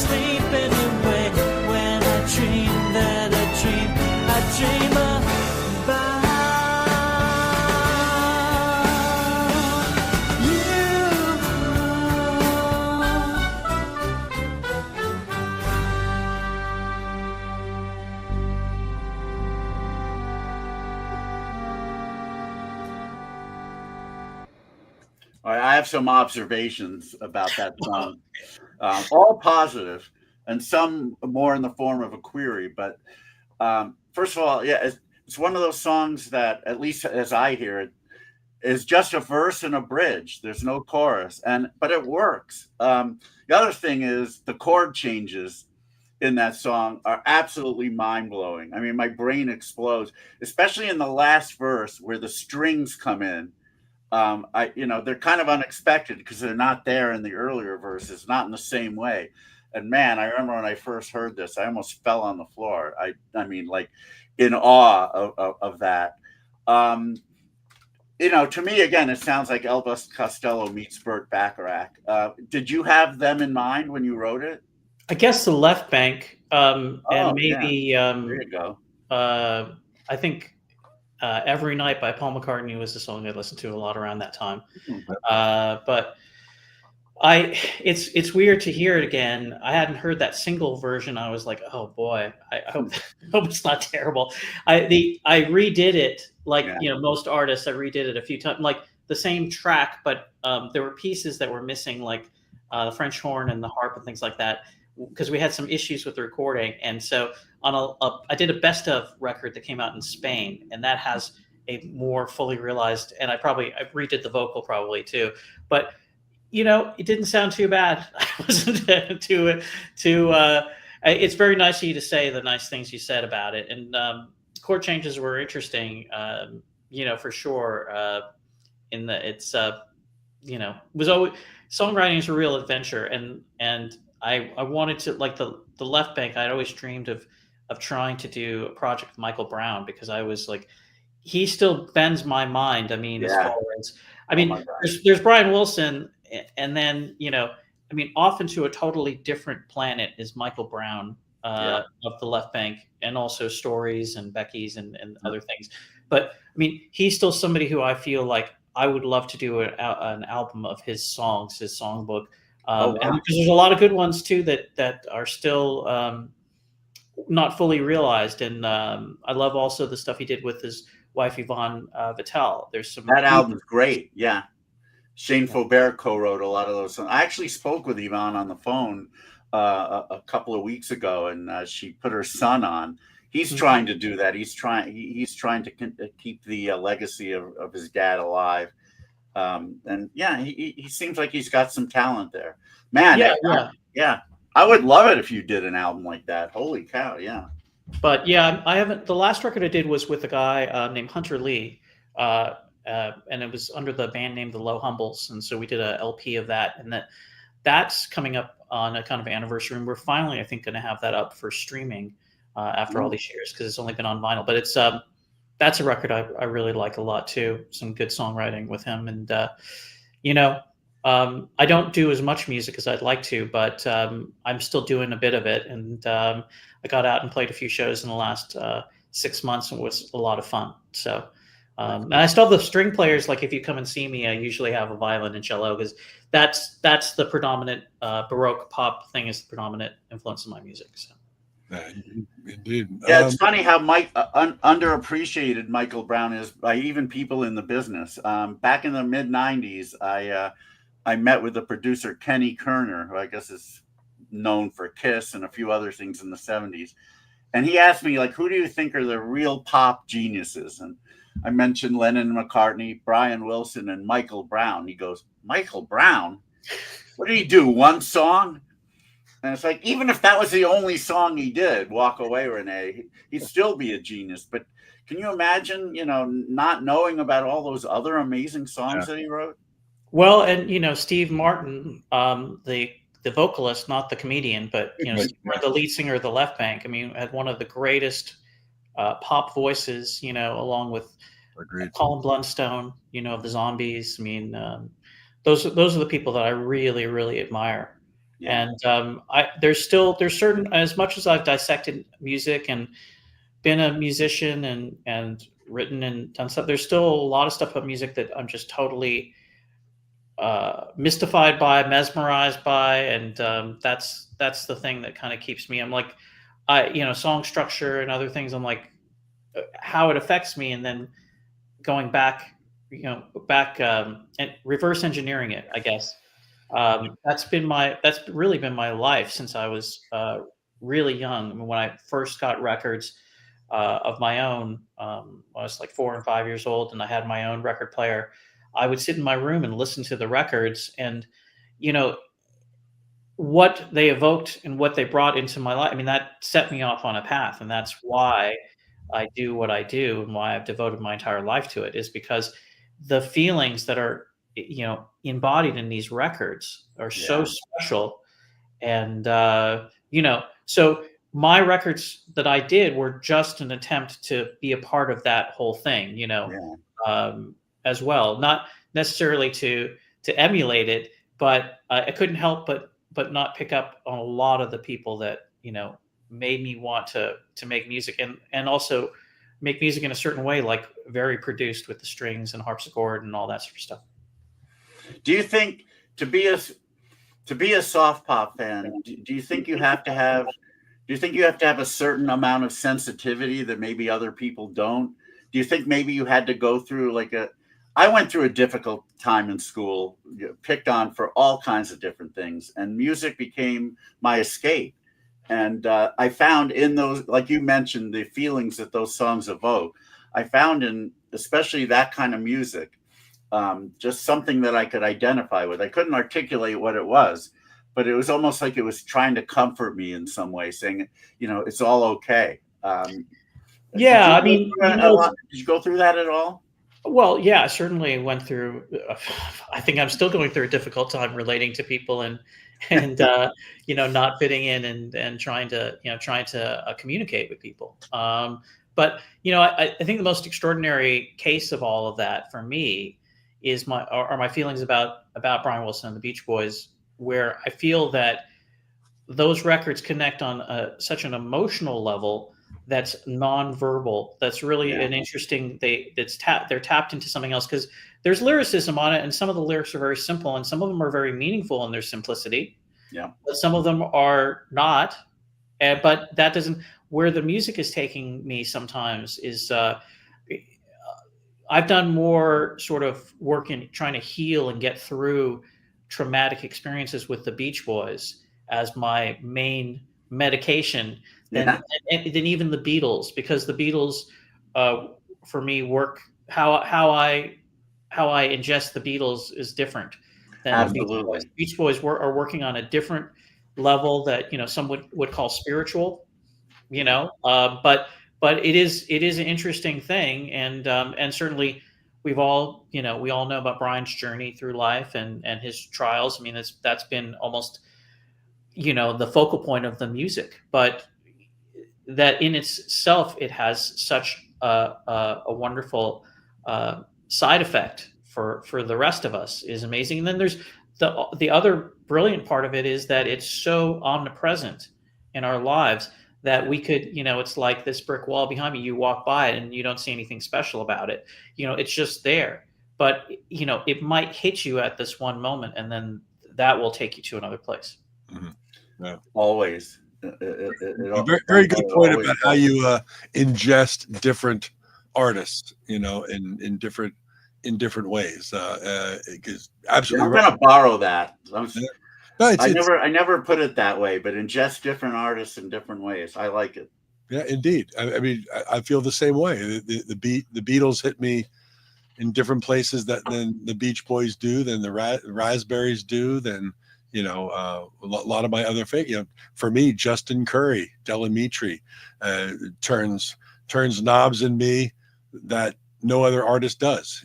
sleep anyway. When I dream that I dream about All right, I have some observations about that song, all positive, and some more in the form of a query. But first of all, yeah, it's one of those songs that, at least as I hear it, is just a verse and a bridge. There's no chorus, but it works. The other thing is the chord changes in that song are absolutely mind-blowing. I mean, my brain explodes, especially in the last verse where the strings come in. They're kind of unexpected because they're not there in the earlier verses, not in the same way. And man, I remember when I first heard this, I almost fell on the floor. I mean, like in awe of that. To me, again, it sounds like Elvis Costello meets Burt Bacharach. Did you have them in mind when you wrote it? I guess the Left Bank, and maybe yeah. There you go. I think Every Night by Paul McCartney was the song I listened to a lot around that time. But it's weird to hear it again. I hadn't heard that single version. I was like, oh boy, I hope it's not terrible. I redid it most artists. I redid it a few times, like the same track, but there were pieces that were missing, like the French horn and the harp and things like that, because we had some issues with the recording. And so I did a best of record that came out in Spain, and that has a more fully realized, and I redid the vocal probably too, but it didn't sound too bad. I wasn't it's very nice of you to say the nice things you said about it. And chord changes were interesting, for sure. Was always, songwriting is a real adventure. And I wanted to, like the Left Bank, I'd always dreamed of trying to do a project with Michael Brown, because I was like, he still bends my mind. I mean, as far as, there's Brian Wilson, and then, off into a totally different planet is Michael Brown of the Left Bank, and also Stories and Becky's and other things. But I mean, he's still somebody who I feel like I would love to do an album of his songs, his songbook. And because there's a lot of good ones too that are still not fully realized. And I love also the stuff he did with his wife Yvonne Vitale. There's some that album's great. Yeah, Shane Faubert co-wrote a lot of those songs. I actually spoke with Yvonne on the phone a couple of weeks ago, and she put her son on. He's trying to do that. He's trying to keep the legacy of his dad alive. And yeah, he seems like he's got some talent there, man. Yeah. I would love it if you did an album like that. Holy cow. Yeah. But yeah, I haven't, the last record I did was with a guy named Hunter Lee. And it was under the band name The Low Humbles. And so we did a LP of that, and that's coming up on a kind of anniversary. And we're finally, I think, going to have that up for streaming after all these years, because it's only been on vinyl. But it's that's a record I really like a lot too. Some good songwriting with him. And, I don't do as much music as I'd like to, but I'm still doing a bit of it. And I got out and played a few shows in the last 6 months, and it was a lot of fun. So, and I still have the string players. Like if you come and see me, I usually have a violin and cello, because that's the predominant Baroque pop thing, is the predominant influence in my music. So. Indeed. Yeah, it's funny how underappreciated Michael Brown is by even people in the business. Back in the mid '90s, I met with the producer Kenny Kerner, who I guess is known for Kiss and a few other things in the '70s, and he asked me, like, who do you think are the real pop geniuses? And I mentioned Lennon and McCartney, Brian Wilson, and Michael Brown. He goes, Michael Brown? What did he do? One song? And it's like, even if that was the only song he did, Walk Away, Renee, he'd still be a genius. But can you imagine, not knowing about all those other amazing songs that he wrote? Well, and, Steve Martin, the vocalist, not the comedian, but, the lead singer of the Left Bank, I mean, had one of the greatest pop voices, along with Colin Blunstone, of the Zombies. I mean, those are the people that I really, really admire. Yeah. And there's certain, as much as I've dissected music and been a musician and written and done stuff, there's still a lot of stuff about music that I'm just totally mystified by, mesmerized by, and that's the thing that kind of keeps me. I'm like, song structure and other things. I'm like, how it affects me, and then going back, and reverse engineering it, I guess. That's really been my life since I was really young. I mean, when I first got records of my own, I was like 4 and 5 years old, and I had my own record player. I would sit in my room and listen to the records, and what they evoked and what they brought into my life. I mean, that set me off on a path, and that's why I do what I do, and why I've devoted my entire life to it, is because the feelings that are embodied in these records are so special. And so my records that I did were just an attempt to be a part of that whole thing, as well, not necessarily to emulate it, but I couldn't help but not pick up on a lot of the people that made me want to make music, and also make music in a certain way, like very produced with the strings and harpsichord and all that sort of stuff. Do you think to be a soft pop fan, do you think you have to have a certain amount of sensitivity that maybe other people don't? Do you think maybe you had to go through I went through a difficult time in school, picked on for all kinds of different things, and music became my escape. And I found in those, like you mentioned, the feelings that those songs evoke, I found in especially that kind of music, just something that I could identify with. I couldn't articulate what it was, but it was almost like it was trying to comfort me in some way, saying, it's all okay. Yeah, did you go through that at all? Well, yeah, I certainly went through. I think I'm still going through a difficult time relating to people and not fitting in and trying to communicate with people. But I think the most extraordinary case of all of that for me is my feelings about Brian Wilson and the Beach Boys, where I feel that those records connect on such an emotional level that's nonverbal. That's really an interesting. They're tapped into something else, because there's lyricism on it, and some of the lyrics are very simple, and some of them are very meaningful in their simplicity. Yeah, but some of them are not. But that doesn't. Where the music is taking me sometimes is. I've done more sort of work in trying to heal and get through traumatic experiences with the Beach Boys as my main medication than even the Beatles, because the Beatles, for me, work how I ingest the Beatles is different than Absolutely. The Beach Boys. Beach Boys are working on a different level that some would call spiritual, but it is an interesting thing, and certainly we all know about Brian's journey through life and his trials. I mean, that's been almost the focal point of the music, but that in itself, it has such a wonderful side effect for the rest of us is amazing. And then there's the other brilliant part of it is that it's so omnipresent in our lives that we could, it's like this brick wall behind me. You walk by it and you don't see anything special about it. It's just there. But, it might hit you at this one moment, and then that will take you to another place. Mm-hmm. Yeah. Always. Very, very good point about how you ingest different artists, in different ways. Absolutely, I'm going to borrow that. No, I never put it that way, but ingest different artists in different ways. I like it. Yeah, indeed. I mean, I feel the same way. The Beatles hit me in different places than the Beach Boys do, than the Raspberries do, than a lot of my other favorite. For me, Justin Curry, Delamitri, turns knobs in me that no other artist does.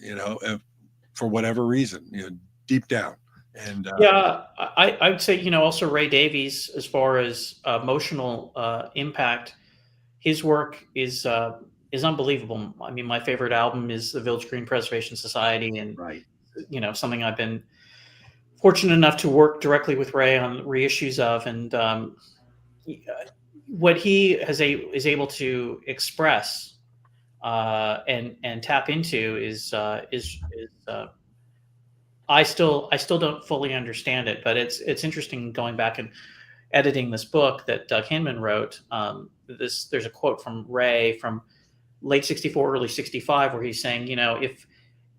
For whatever reason, deep down. And I'd say also Ray Davies, as far as emotional impact, his work is unbelievable. I mean, my favorite album is the Village Green Preservation Society, and right. Something I've been fortunate enough to work directly with Ray on reissues of, and what he is able to express and tap into is I still don't fully understand it, but it's interesting going back and editing this book that Doug Hinman wrote. There's a quote from Ray from late '64, early '65, where he's saying,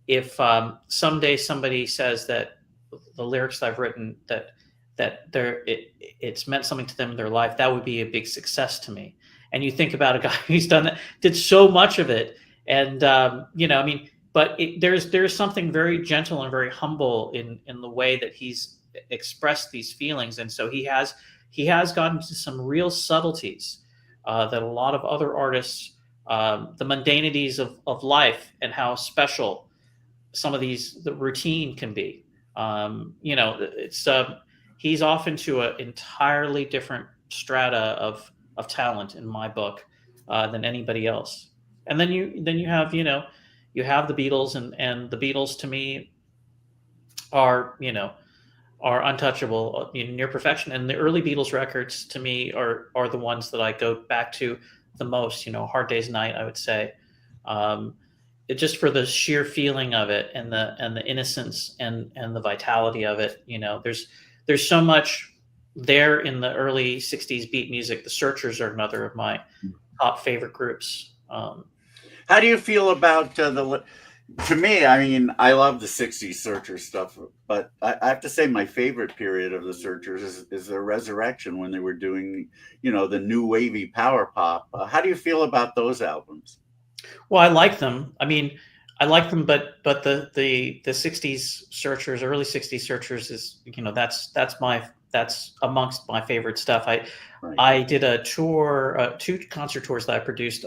if someday somebody says that the lyrics that I've written that it's meant something to them in their life, that would be a big success to me. And you think about a guy who's did so much of it, and but there's something very gentle and very humble in the way that he's expressed these feelings, and so he has gotten to some real subtleties that a lot of other artists, the mundanities of life and how special some of the routine can be. He's off into an entirely different strata of talent in my book than anybody else. And then you have the Beatles, and the Beatles to me are untouchable, near perfection. And the early Beatles records to me are the ones that I go back to the most. Hard Day's Night, I would say, just for the sheer feeling of it and the innocence and the vitality of it. There's so much there in the early '60s beat music. The Searchers are another of my top favorite groups. How do you feel about to me, I mean, I love the '60s Searchers stuff, but I have to say my favorite period of the Searchers is their resurrection, when they were doing, the new wavy power pop. How do you feel about those albums? Well, I like them. I mean, I like them, but the '60s Searchers, early '60s Searchers is, that's amongst my favorite stuff. I did a tour, 2 concert tours that I produced,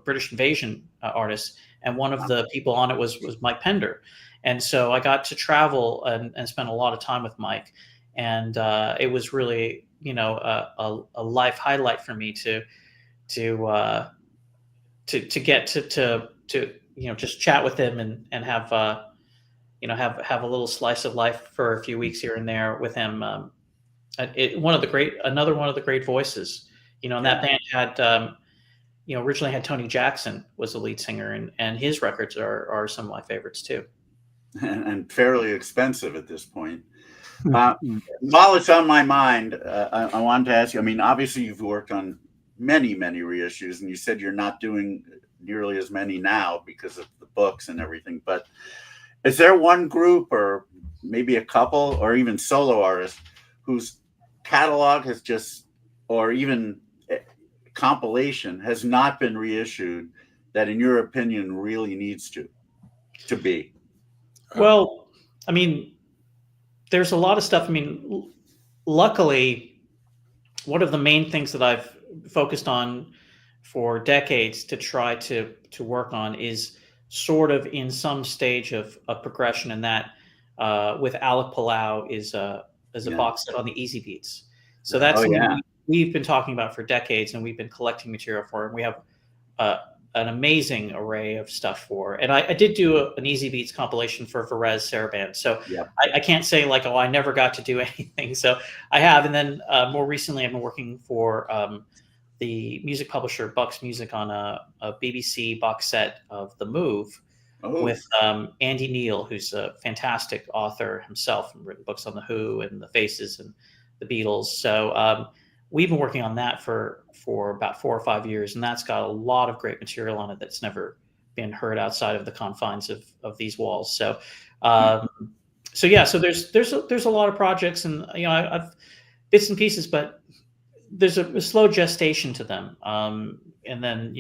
British Invasion artists, and one of the people on it was Mike Pender, and so I got to travel and spend a lot of time with Mike, and it was really a life highlight for me to get to just chat with him and have have a little slice of life for a few weeks here and there with him. Another one of the great voices, and that band had, originally had Tony Jackson was the lead singer, and his records are some of my favorites too. And fairly expensive at this point. While it's on my mind, I wanted to ask you, I mean, obviously you've worked on many, many reissues, and you said you're not doing nearly as many now because of the books and everything, but is there one group, or maybe a couple, or even solo artists whose catalog has just, or even compilation has not been reissued, that in your opinion really needs to be? Well, I mean, there's a lot of stuff. I mean, luckily, one of the main things that I've focused on for decades to try to work on is sort of in some stage of progression, and that with Alec Palau is a box set on the Easy Beats. So that's something we've been talking about for decades, and we've been collecting material for, and we have an amazing array of stuff for. And I did do an Easy Beats compilation for Varese Sarabande. So I can't say like, I never got to do anything. So I have. And then more recently, I've been working for the music publisher Bucks Music on a BBC box set of The Move with Andy Neal, who's a fantastic author himself, and written books on The Who and The Faces and the Beatles. So we've been working on that for about 4 or 5 years, and that's got a lot of great material on it that's never been heard outside of the confines of these walls. So so there's a lot of projects, and I've bits and pieces, but there's a slow gestation to them. And then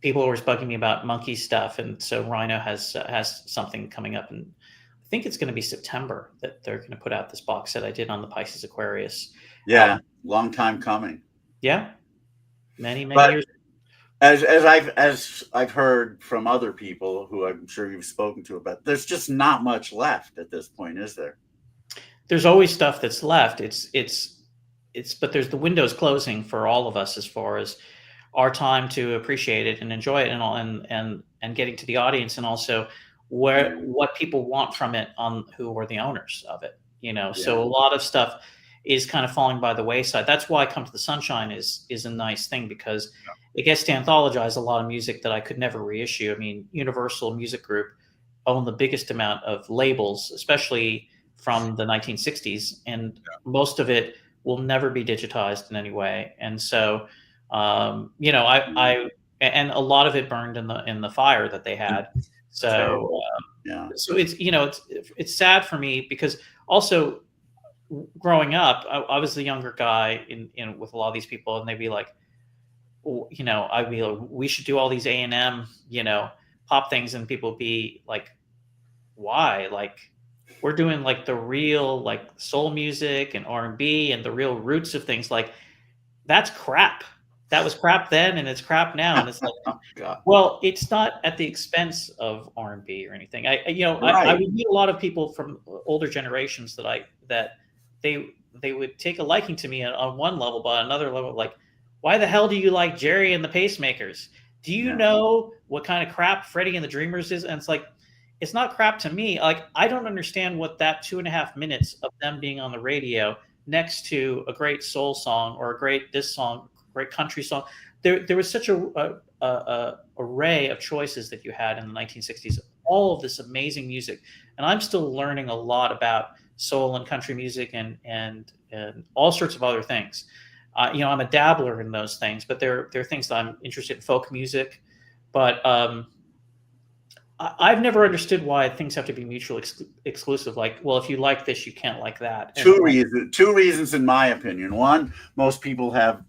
people are always bugging me about Monkey stuff, and so Rhino has something coming up, and I think it's going to be September that they're going to put out this box set I did on the Pisces Aquarius. Long time coming. Yeah, many years. As I've heard from other people who I'm sure you've spoken to about, there's just not much left at this point, is there? There's always stuff that's left. But there's the windows closing for all of us as far as our time to appreciate it and enjoy it, and getting to the audience, and also what people want from it on who are the owners of it, So a lot of stuff is kind of falling by the wayside. That's why Come to the Sunshine is a nice thing, because it gets to anthologize a lot of music that I could never reissue. I mean, Universal Music Group own the biggest amount of labels, especially from the 1960s, and most of it will never be digitized in any way. And so, I and a lot of it burned in the fire that they had. So, so it's sad for me, because also growing up, I was the younger guy in with a lot of these people, and they'd be like, I'd be like, we should do all these A&M, pop things, and people would be like, why? Like, we're doing like the real like soul music and R&B and the real roots of things. Like, that's crap. That was crap then, and it's crap now. And it's like, well, it's not at the expense of R&B or anything. I would meet a lot of people from older generations that they would take a liking to me on one level, but on another level, like, why the hell do you like Jerry and the Pacemakers? Do you know what kind of crap Freddie and the Dreamers is? And it's like, it's not crap to me. Like, I don't understand what that 2.5 minutes of them being on the radio next to a great soul song or a great country song. There was such a array of choices that you had in the 1960s, all of this amazing music. And I'm still learning a lot about soul and country music and all sorts of other things. I'm a dabbler in those things, but there are things that I'm interested in, folk music. But I've never understood why things have to be mutually exclusive. Like, well, if you like this, you can't like that. Two reasons, in my opinion. One, most people have,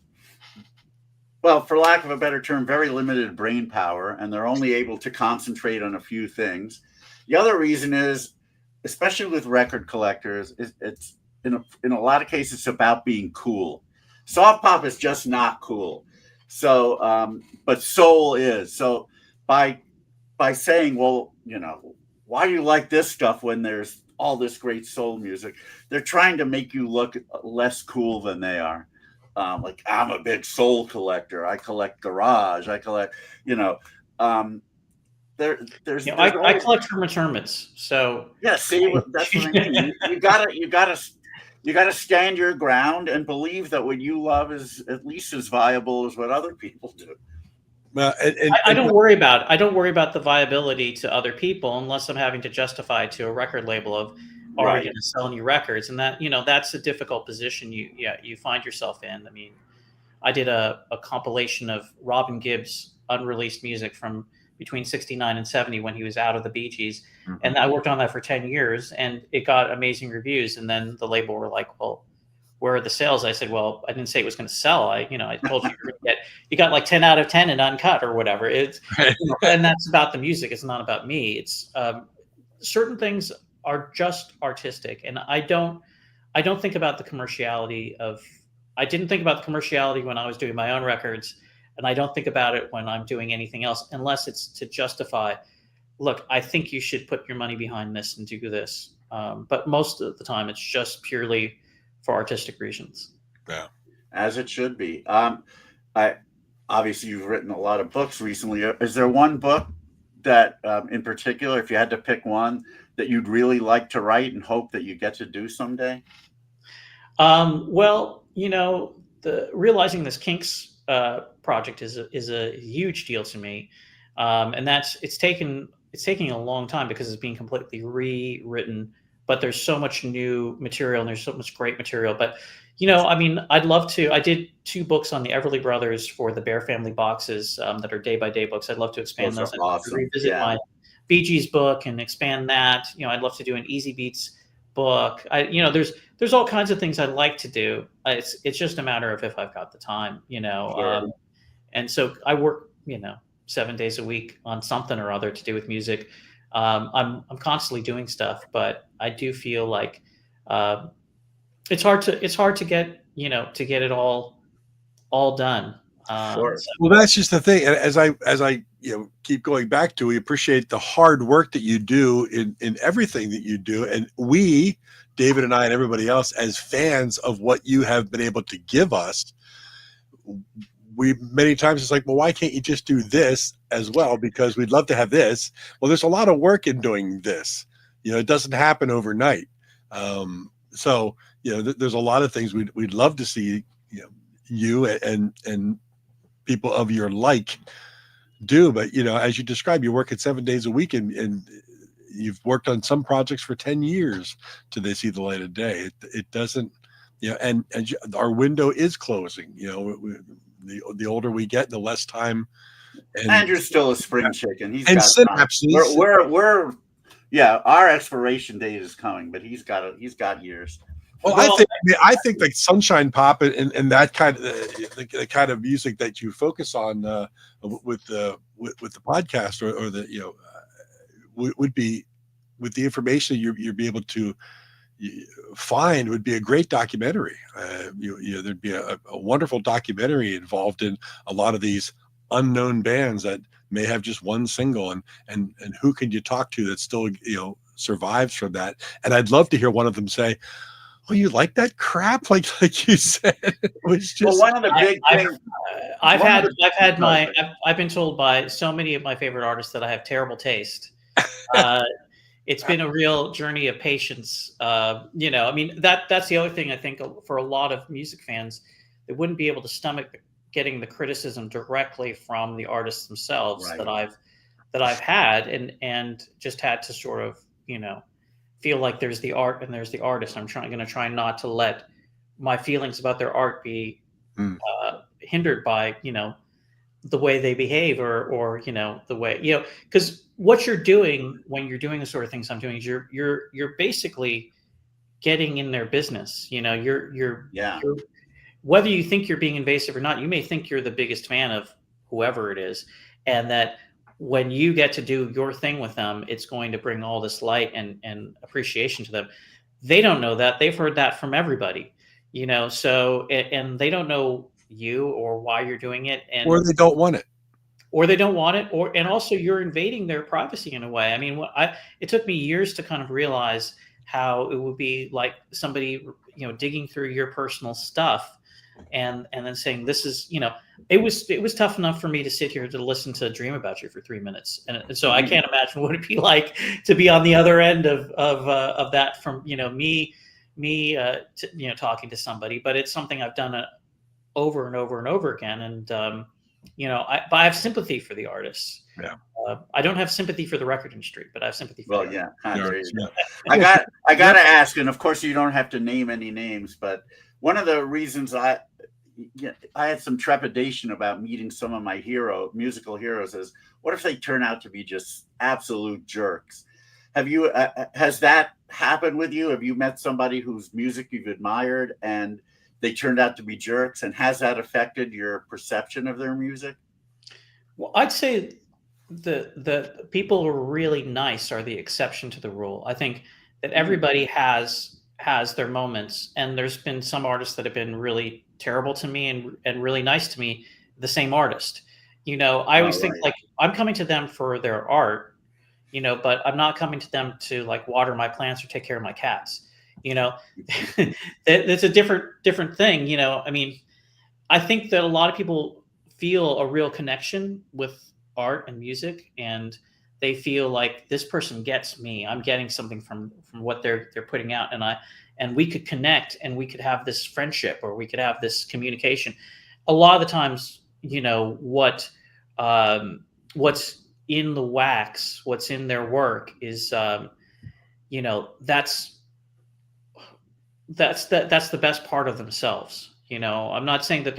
well, for lack of a better term, very limited brain power, and they're only able to concentrate on a few things. The other reason is, especially with record collectors, it's in a lot of cases, it's about being cool. Soft pop is just not cool. So, but soul is. So by saying, well, why do you like this stuff when there's all this great soul music? They're trying to make you look less cool than they are. Like, I'm a big soul collector. I collect garage. I collect, I collect hermits. So yeah, see, that's what I mean. You gotta stand your ground and believe that what you love is at least as viable as what other people do. Well, I don't worry about the viability to other people unless I'm having to justify to a record label of, are we going to sell new records? And that, that's a difficult position you find yourself in. I mean, I did a compilation of Robin Gibb's unreleased music from between 69 and 70 when he was out of the Bee Gees. Mm-hmm. And I worked on that for 10 years and it got amazing reviews. And then the label were like, well, where are the sales? I said, well, I didn't say it was going to sell. I told you got like 10 out of 10 and uncut or whatever. It's, and that's about the music. It's not about me. It's certain things are just artistic. And I don't think about the commerciality I didn't think about the commerciality when I was doing my own records. And I don't think about it when I'm doing anything else, unless it's to justify, look, I think you should put your money behind this and do this. But most of the time, it's just purely for artistic reasons. Yeah, as it should be. Obviously, you've written a lot of books recently. Is there one book that, in particular, if you had to pick one, that you'd really like to write and hope that you get to do someday? Well, the realizing this Kinks project is a huge deal to me, and it's taking a long time because it's being completely rewritten. But there's so much new material and there's so much great material. But I'd love to. I did 2 books on the Everly Brothers for the Bear Family boxes that are day-by-day books. I'd love to expand those. Are awesome. Revisit my Bee Gees book and expand that. I'd love to do an Easy Beats book. There's all kinds of things I'd like to do. It's just a matter of if I've got the time, Sure. And so I work, 7 days a week on something or other to do with music. I'm constantly doing stuff, but I do feel like it's hard to get it all done. Sure. Well, that's just the thing. And as I keep going back to, we appreciate the hard work that you do in everything that you do, and we, David and I and everybody else, as fans of what you have been able to give us, we many times it's like, well, why can't you just do this as well, because we'd love to have this. Well, there's a lot of work in doing this. It doesn't happen overnight. So there's a lot of things we'd love to see you and people of your like do. But as you described, you're working 7 days a week, and you've worked on some projects for 10 years till they see the light of day. It doesn't, and our window is closing. The older we get, the less time. And Andrew's still a spring chicken. He's and got synapses. We're our expiration date is coming, but he's got years. Well, I think like Sunshine Pop and that kind of the kind of music that you focus on with the podcast or the would be, with the information you'd be able to find, would be a great documentary. There'd be a wonderful documentary involved in a lot of these unknown bands that may have just one single, and who can you talk to that still survives from that. And I'd love to hear one of them say, "Oh, you like that crap?" Like you said, it was just one of the big things. I've been told by so many of my favorite artists that I have terrible taste. It's been a real journey of patience. I mean, that's the other thing. I think for a lot of music fans, they wouldn't be able to stomach getting the criticism directly from the artists themselves. Right. that I've had and just had to sort of feel like there's the art and there's the artist. I'm going to try not to let my feelings about their art be hindered by the way they behave or the way because what you're doing when you're doing the sort of things I'm doing is you're basically getting in their business. You're whether you think you're being invasive or not, you may think you're the biggest fan of whoever it is, and that when you get to do your thing with them, it's going to bring all this light and appreciation to them. They don't know that. They've heard that from everybody, so, and they don't know you or why you're doing it. Or they don't want it. And also you're invading their privacy in a way. I mean, it took me years to kind of realize how it would be like somebody, digging through your personal stuff and then saying, this is, it was tough enough for me to sit here to listen to Dream About You for 3 minutes. And so I can't imagine what it'd be like to be on the other end of that from, me, talking to somebody, but it's something I've done over and over and over again. And, but I have sympathy for the artists. Yeah. I I don't have sympathy for the record industry, but I have sympathy for yeah. I got to ask, and of course you don't have to name any names, but one of the reasons I had some trepidation about meeting some of my musical heroes is, what if they turn out to be just absolute jerks? Have you has that happened with you? Have you met somebody whose music you've admired and they turned out to be jerks, and has that affected your perception of their music? Well, I'd say the people who are really nice are the exception to the rule. I think that everybody has their moments, and there's been some artists that have been really terrible to me and really nice to me, the same artist. I always think like I'm coming to them for their art, but I'm not coming to them to like water my plants or take care of my cats. It's a different thing. I mean, I think that a lot of people feel a real connection with art and music, and they feel like this person gets me. I'm getting something from what they're putting out, and we could connect, and we could have this friendship, or we could have this communication. A lot of the times, what's in the wax, what's in their work is, that's the best part of themselves. I'm not saying that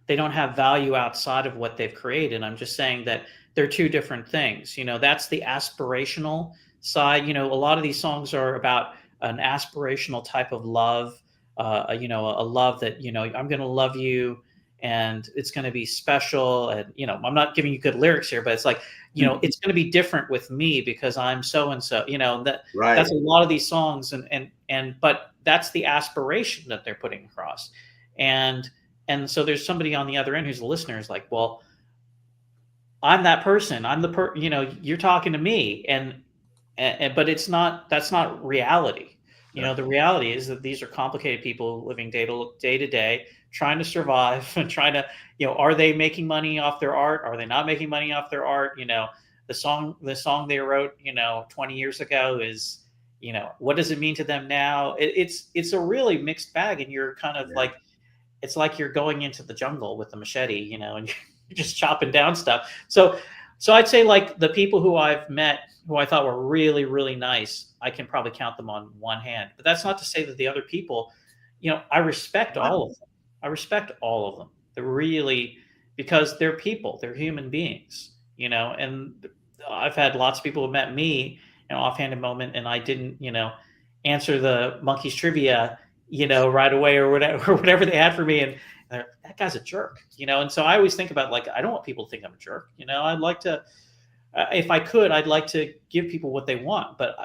they don't have value outside of what they've created. I'm just saying that they're two different things. That's the aspirational side. A lot of these songs are about an aspirational type of love, a love that, I'm going to love you and it's going to be special. And, I'm not giving you good lyrics here, but it's like, it's going to be different with me because I'm so-and-so, that's a lot of these songs. But that's the aspiration that they're putting across. And so there's somebody on the other end who's a listener is like, well, I'm that person. I'm you're talking to me. But that's not reality. You know, the reality is that these are complicated people living day to day, trying to survive and trying to, you know, are they making money off their art? Are they not making money off their art? You know, the song they wrote, you know, 20 years ago is, you know, what does it mean to them now? It's a really mixed bag, and you're kind of like, it's like you're going into the jungle with a machete, you know, and you're just chopping down stuff. So I'd say like the people who I've met who I thought were really, really nice, I can probably count them on one hand. But that's not to say that the other people, you know, I respect all of them. I respect all of them. They're really, because they're people, they're human beings, you know, and I've had lots of people who met me an offhanded moment and I didn't, you know, answer the Monkeys trivia, you know, right away or whatever they had for me. And that guy's a jerk, you know? And so I always think about like, I don't want people to think I'm a jerk. You know, I'd like to, if I could, I'd like to give people what they want, but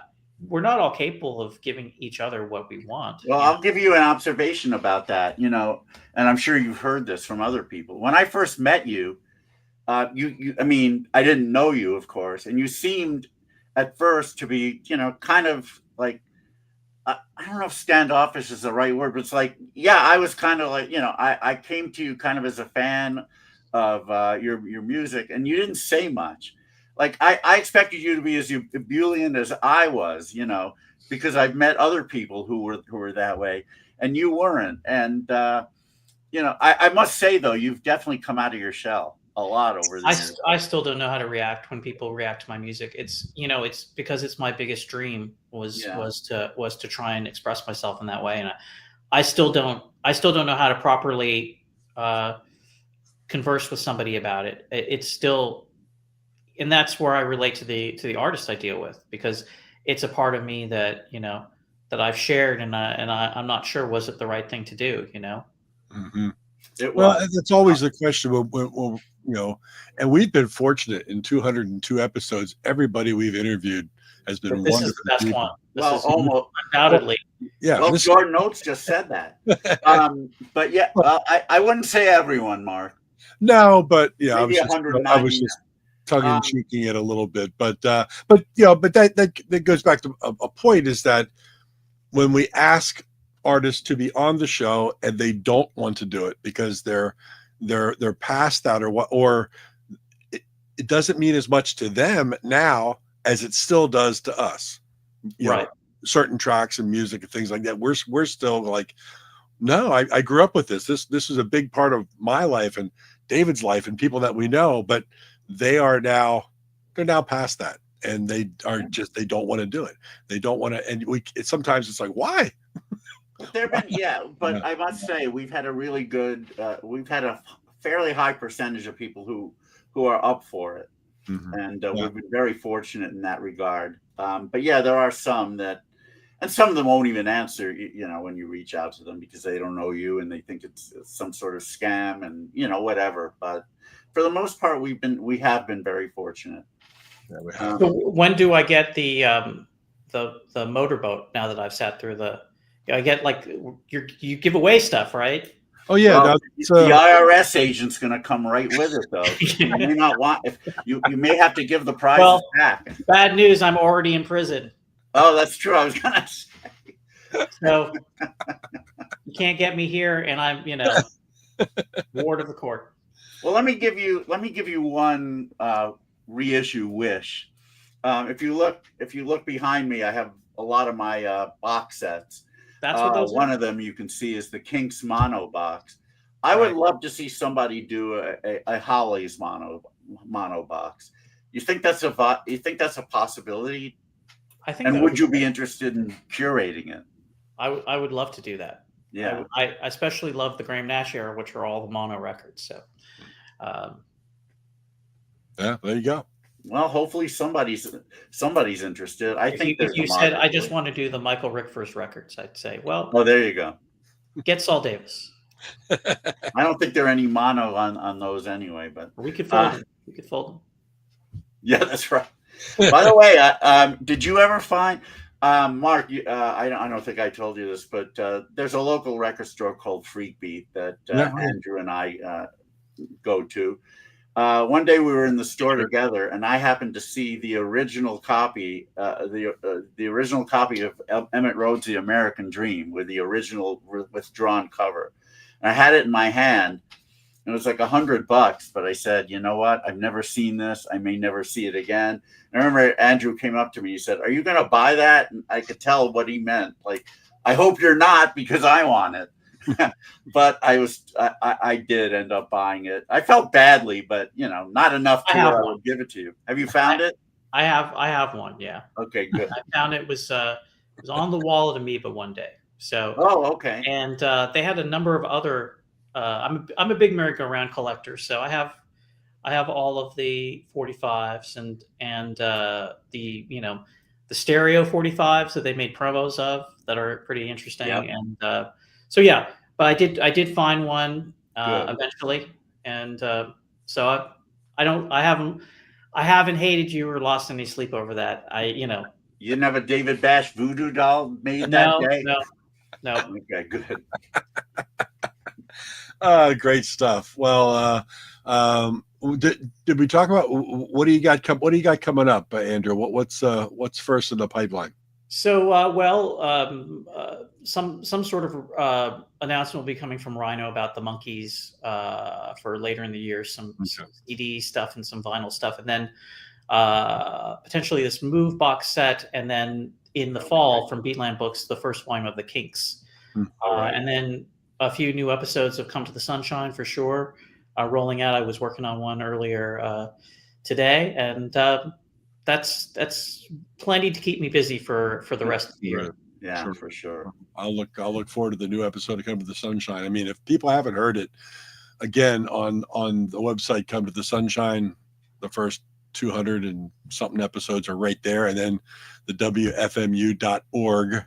we're not all capable of giving each other what we want. Well, I'll give you an observation about that, you know, and I'm sure you've heard this from other people. When I first met you, I mean, I didn't know you, of course, and you seemed at first to be, you know, kind of like, I don't know if standoffish is the right word, but it's like, yeah, I was kind of like, you know, I came to you kind of as a fan of your music, and you didn't say much. Like I expected you to be as ebullient as I was, you know, because I've met other people who were that way, and you weren't. And you know, I must say though, you've definitely come out of your shell a lot over the years. I still don't know how to react when people react to my music. It's, you know, it's because it's my biggest dream was to try and express myself in that way, and I still don't know how to properly converse with somebody about it. It's still. And that's where I relate to the artist I deal with, because it's a part of me that, you know, that I've shared, and I'm not sure was it the right thing to do, you know. Mm-hmm. Well, that's always the question. Well, you know, and we've been fortunate in 202 episodes. Everybody we've interviewed has been wonderful. This is the best people. one. Well, almost undoubtedly. Yeah. Well, Jordan Oates just said that. But yeah, I wouldn't say everyone, Mark. No, but yeah, Maybe 190. I was just tongue-in-cheeking it a little bit, but you know, but that goes back to a point, is that when we ask artists to be on the show and they don't want to do it because they're past that or it doesn't mean as much to them now as it still does to us. You know, certain tracks and music and things like that. We're still like, no, I grew up with this. This is a big part of my life and David's life and people that we know, but they're now past that, and they don't want to do it. They don't want to, and sometimes it's like, why? But I must say we've had a really good, we've had a fairly high percentage of people who are up for it, and we've been very fortunate in that regard. But yeah, there are some and some of them won't even answer, you know, when you reach out to them because they don't know you and they think it's some sort of scam and, you know, whatever. But for the most part, we have been very fortunate. Yeah, we have. So when do I get the motorboat? Now that I've sat through I get like you give away stuff, right? Oh yeah, well, the IRS agent's going to come right with it, though. You may not want you may have to give the prizes back. Bad news! I'm already in prison. Oh, that's true. I was going to say. So you can't get me here, and I'm, you know, ward of the court. Well, let me give you one reissue wish. If you look behind me, I have a lot of my box sets. That's what those one of them you can see is the Kinks mono box. I would love to see somebody do a Hollies mono box. You think that's a possibility? I think. And would you be interested in curating it? I would love to do that. Yeah, I especially love the Graham Nash era, which are all the mono records. So, yeah, there you go. Well, hopefully somebody's interested. If you said I just want to do the Michael Rickfors records, I'd say, well, oh, there you go. Get Saul Davis. I don't think there are any mono on those anyway, but we could fold them. We could fold them. Yeah, that's right. By the way, did you ever find Mark? I don't think I told you this, but there's a local record store called Freak Beat that Andrew and I go to. One day we were in the store together, and I happened to see the original copy, the original copy of Emmett Rhodes' The American Dream with the original withdrawn cover. And I had it in my hand. It was like $100, but I said, you know what? I've never seen this. I may never see it again. And I remember Andrew came up to me. He said, "Are you going to buy that?" And I could tell what he meant. Like, I hope you're not, because I want it. But I did end up buying it. I felt badly, but not enough to where I would give it to you. Have you found it? I have one. Yeah. Okay, good. I found it was on the wall at Amoeba one day. So. Oh, okay. And they had a number of other. I'm a big merry-go-round collector, so I have all of the 45s and the stereo 45s that they made promos of that are pretty interesting. Yep. And so yeah, but I did find one eventually, and so I haven't hated you or lost any sleep over that. You didn't have a David Bash voodoo doll made that day? No. Okay, good. Great stuff. Well, did we talk about what do you got coming up, Andrew? What's first in the pipeline? So, some sort of announcement will be coming from Rhino about the Monkees for later in the year. Some CD stuff and some vinyl stuff, and then potentially this Move box set, and then in the fall from Beatland Books, the first volume of the Kinks, and then a few new episodes of Come to the Sunshine for sure. Rolling out. I was working on one earlier today, and that's plenty to keep me busy for the rest of the year. Yeah, sure. For sure. I'll look forward to the new episode of Come to the Sunshine. I mean, if people haven't heard it, again on the website Come to the Sunshine, the first 200 and something episodes are right there, and then the WFMU.org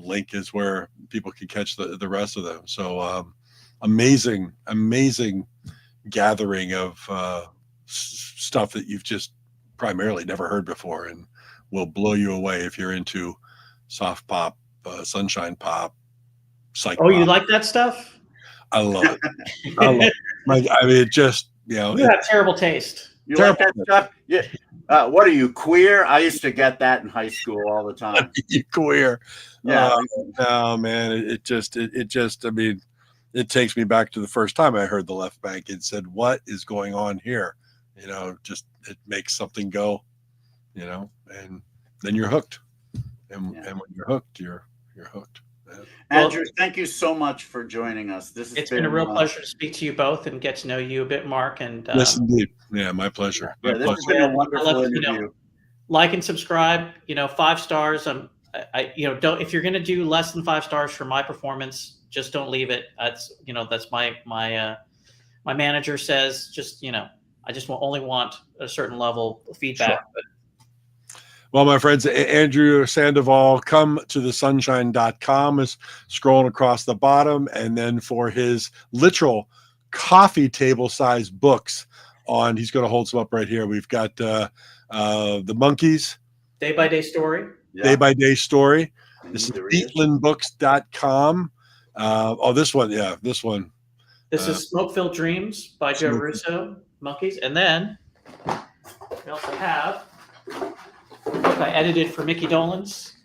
link is where people can catch the rest of them. So amazing gathering of stuff that you've just primarily never heard before, and will blow you away if you're into soft pop, sunshine pop, psych pop. You like that stuff? I love it. I mean, it just you have terrible taste. You like that stuff? Yeah. What are you, queer? I used to get that in high school all the time. You queer? Yeah. No, man. It just. I mean, it takes me back to the first time I heard the Left Bank and said, "What is going on here?" Just it makes something go. And then you're hooked. And when you're hooked, you're hooked. Andrew, thank you so much for joining us. It's been a real pleasure to speak to you both and get to know you a bit, Mark. And yes, indeed. Yeah, my pleasure. This has been a wonderful interview. Like and subscribe. 5 stars. Don't if you're going to do less than 5 stars for my performance, just don't leave it. That's that's my manager says. I just only want a certain level of feedback. Sure. Well, my friends, Andrew Sandoval, come to the sunshine.com is scrolling across the bottom. And then for his literal coffee table size books he's going to hold some up right here. We've got the Monkees. Day by Day Story. Yeah. Day by Day Story. This is beatlandbooks.com. This one. Yeah, this one. This is Smoke-Filled Dreams by Joe Russo, Monkees. And then we also have I edited for Mickey Dolan's.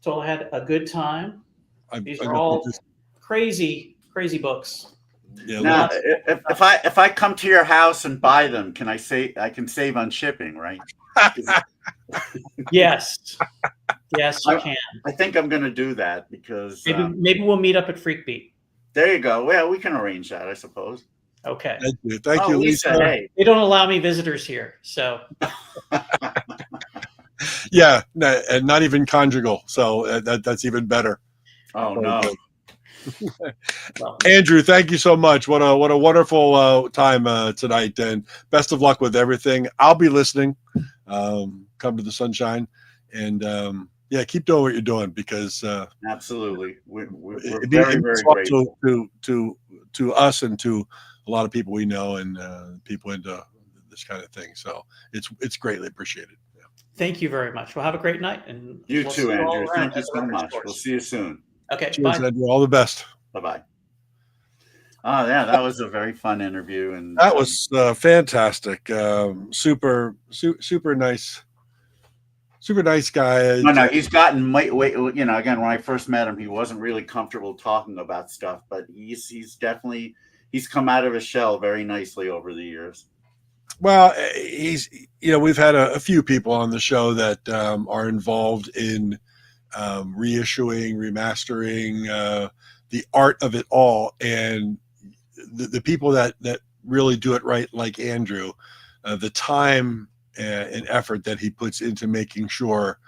So I had a good time. These are all crazy books. Yeah, now, if I come to your house and buy them, can I can save on shipping, right? Yes, you can. I think I'm going to do that because maybe we'll meet up at Freak Beat. There you go. Well, we can arrange that, I suppose. Okay. Thank you, Lisa. Hey. They don't allow me visitors here, so. Yeah, and not even conjugal. So that's even better. Oh no. Andrew, thank you so much. What a wonderful time tonight, and best of luck with everything. I'll be listening. Come to the Sunshine, and keep doing what you're doing because absolutely, we're very grateful to us and to a lot of people we know and people into this kind of thing. So it's greatly appreciated. Yeah. Thank you very much. Well, have a great night, and you too, Andrew. Thank you so much. We'll see you soon. Okay, cheers, bye. Andrew. All the best. Bye-bye. Oh yeah, that was a very fun interview, and That was fantastic. Super nice, super nice guy. no, he's gotten way. You know, again, when I first met him, he wasn't really comfortable talking about stuff, but he's definitely he's come out of his shell very nicely over the years. Well, we've had a few people on the show that are involved in reissuing, remastering, the art of it all, and the people that really do it right, like Andrew, the time and effort that he puts into making sure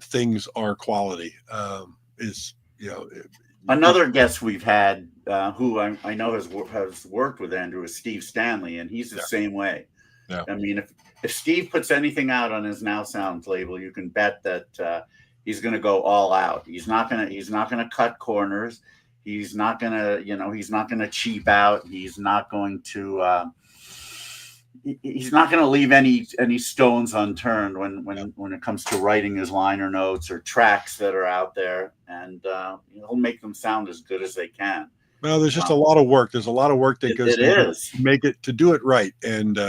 things are quality is, Another guest we've had who I know has worked with Andrew is Steve Stanley, and he's the same way. Yeah. I mean, if Steve puts anything out on his Now Sounds label, you can bet that he's going to go all out. He's not going to cut corners. He's not going to, he's not going to cheap out. He's not going to leave any stones unturned when it comes to writing his liner notes or tracks that are out there, and he'll make them sound as good as they can. Well, there's just a lot of work. There's a lot of work that goes to do it right, and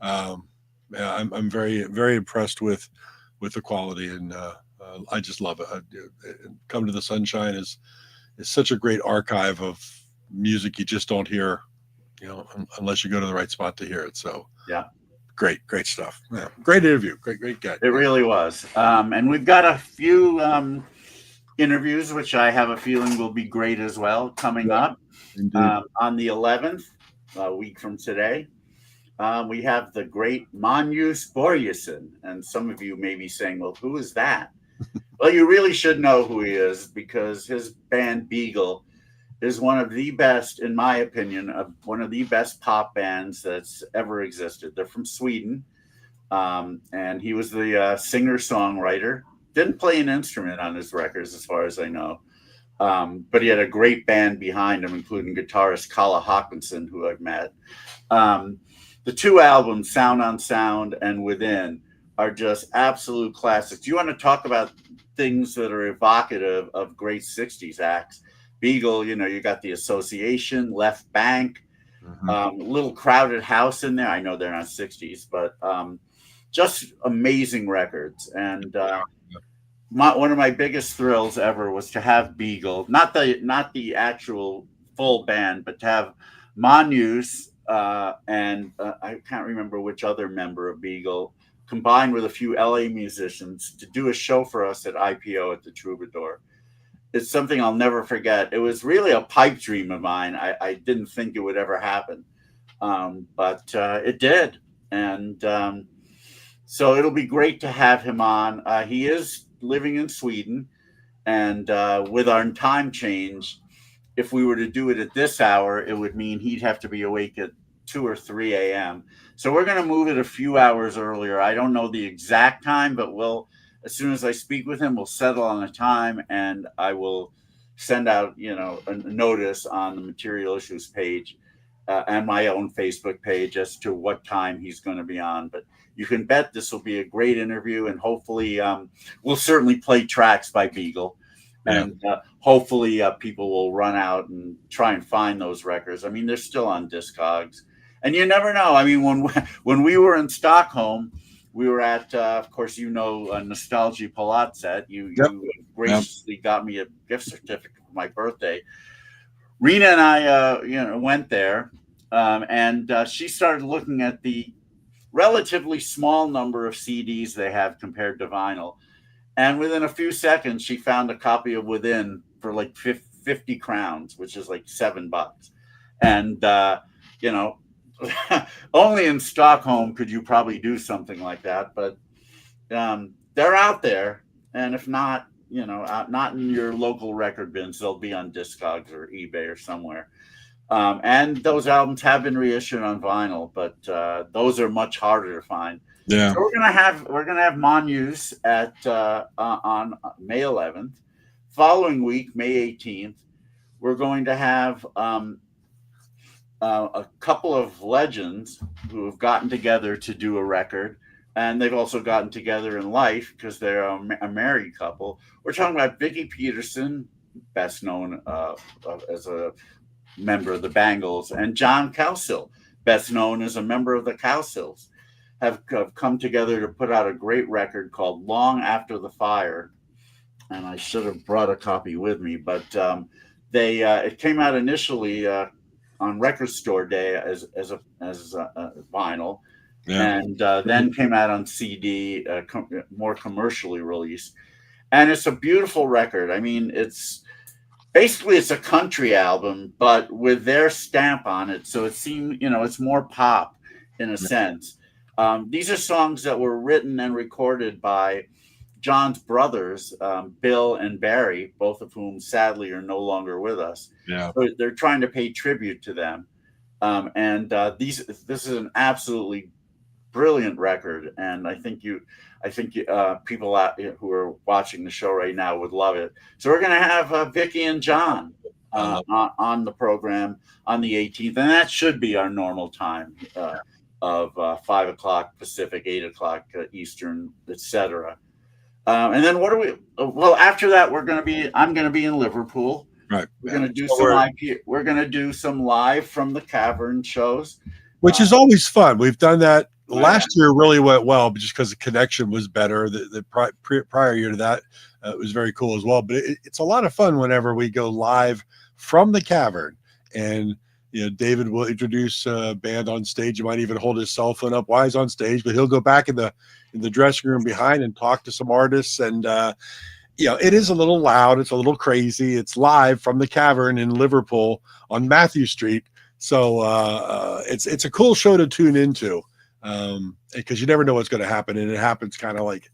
I'm very, very impressed with the quality, and I just love it. Come to the Sunshine is such a great archive of music you just don't hear, unless you go to the right spot to hear it. So yeah, great stuff. Yeah, great interview. Great guy. It really was. And we've got a few interviews, which I have a feeling will be great as well, coming up on the 11th, a week from today. We have the great Magnus Borjesson, and some of you may be saying, well, who is that? Well, you really should know who he is, because his band Beagle is one of the best, in my opinion, one of the best pop bands that's ever existed. They're from Sweden, and he was the singer-songwriter. Didn't play an instrument on his records, as far as I know, but he had a great band behind him, including guitarist Kalle Hawkinson, who I've met. The two albums, Sound on Sound and Within, are just absolute classics. You want to talk about things that are evocative of great 60s acts. Beagle, you got The Association, Left Bank, Little Crowded House in there. I know they're not 60s, but just amazing records. And one of my biggest thrills ever was to have Beagle, not the actual full band, but to have Magnus and I can't remember which other member of Beagle, combined with a few LA musicians, to do a show for us at IPO at the Troubadour. It's something I'll never forget. It was really a pipe dream of mine. I didn't think it would ever happen, but it did. And so it'll be great to have him on. He is living in Sweden, and with our time change, if we were to do it at this hour, it would mean he'd have to be awake at 2 or 3 a.m. So we're going to move it a few hours earlier. I don't know the exact time, but as soon as I speak with him, we'll settle on a time, and I will send out, a notice on the Material Issues page and my own Facebook page as to what time he's going to be on. But you can bet this will be a great interview, and hopefully we'll certainly play tracks by Beagle. Yeah. And hopefully people will run out and try and find those records. I mean, they're still on Discogs. And you never know. I mean, when we were in Stockholm, we were at, of course, Nostalgia Palatset. You graciously got me a gift certificate for my birthday. Rena and I, went there, and she started looking at the relatively small number of CDs they have compared to vinyl. And within a few seconds, she found a copy of Within for like 50 crowns, which is like $7. And, only in Stockholm could you probably do something like that. But they're out there. And if not, not in your local record bins, they'll be on Discogs or eBay or somewhere. And those albums have been reissued on vinyl, but those are much harder to find. Yeah. So we're gonna have Magnus at on May 11th. Following week, May 18th, we're going to have a couple of legends who have gotten together to do a record, and they've also gotten together in life because they're a married couple. We're talking about Vicky Peterson, best known as a member of the Bangles, and John Cowsill, best known as a member of the Cowsills, have come together to put out a great record called Long After the Fire. And I should have brought a copy with me, but it came out initially on Record Store Day as a vinyl, and then came out on CD, more commercially released. And it's a beautiful record. I mean, it's a country album, but with their stamp on it. So it seems, it's more pop in a sense. These are songs that were written and recorded by John's brothers, Bill and Barry, both of whom sadly are no longer with us. Yeah, so they're trying to pay tribute to them. This is an absolutely brilliant record, and I think people who are watching the show right now would love it. So we're going to have Vicky and John on the program on the 18th, and that should be our normal time of 5 o'clock Pacific, 8 o'clock Eastern, etc. And then what are we? Well, after that, I'm going to be in Liverpool. Right. We're going to do We're going to do some live from the Cavern shows, which is always fun. We've done that. Last year really went well, but just because the connection was better. The prior year to that, it was very cool as well. But it's a lot of fun whenever we go live from the Cavern, and David will introduce a band on stage. You might even hold his cell phone up while he's on stage, but he'll go back in the dressing room behind and talk to some artists. And it is a little loud. It's a little crazy. It's live from the Cavern in Liverpool on Matthew Street. So it's a cool show to tune into. Because you never know what's going to happen, and it happens kind of like,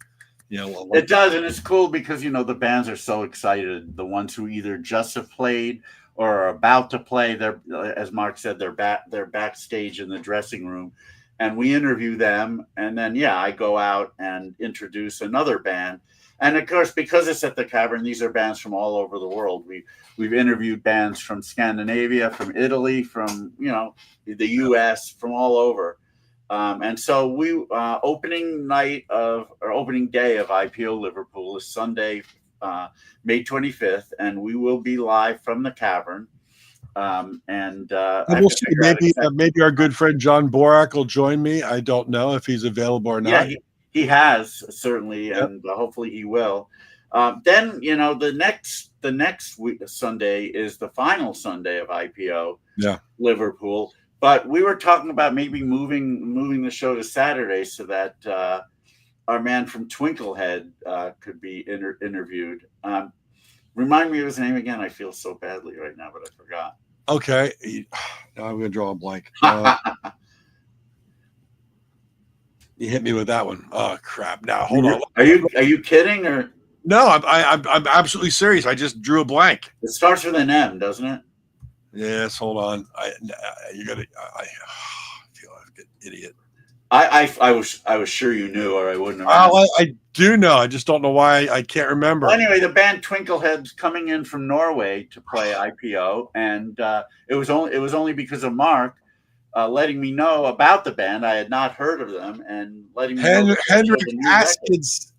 it does, and it's cool because the bands are so excited. The ones who either just have played or are about to play, they're, as Mark said, they're backstage in the dressing room, and we interview them, and then I go out and introduce another band, and of course because it's at the Cavern, these are bands from all over the world. We've interviewed bands from Scandinavia, from Italy, from the U.S., from all over. And so opening day of IPO Liverpool is Sunday, May 25th, and we will be live from the Cavern. And we'll see. Maybe our good friend John Borak will join me. I don't know if he's available or not. Yeah, he has certainly, and hopefully he will. Then the next week Sunday is the final Sunday of IPO Liverpool. But we were talking about maybe moving the show to Saturday so that our man from Twinklehead could be interviewed. Remind me of his name again. I feel so badly right now, but I forgot. Okay. Now I'm going to draw a blank. You hit me with that one. Oh, crap. Now, hold on. Are you kidding? Or no, I'm absolutely serious. I just drew a blank. It starts with an M, doesn't it? Yes, hold on. I feel like an idiot. I was sure you knew, or I wouldn't have. I do know. I just don't know why I can't remember. Well, anyway, the band Twinklehead's coming in from Norway to play IPO, and it was only because of Mark letting me know about the band. I had not heard of them, and letting me know Henrik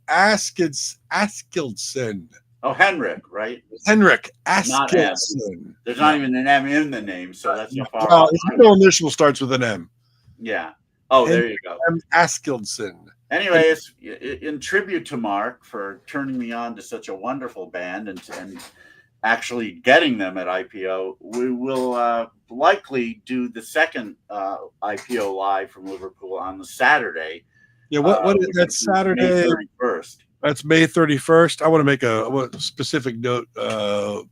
Askildsen. Oh, Henrik, right? Henrik Askildsen. There's not even an M in the name, so that's not far. Well, his middle initial starts with an M. Yeah. Oh, there you go. M. Askildsen. Anyway, it's in tribute to Mark for turning me on to such a wonderful band and actually getting them at IPO. We will likely do the second IPO live from Liverpool on the Saturday. Yeah, what is that Saturday? May 31st. That's May 31st. I want to make a specific note to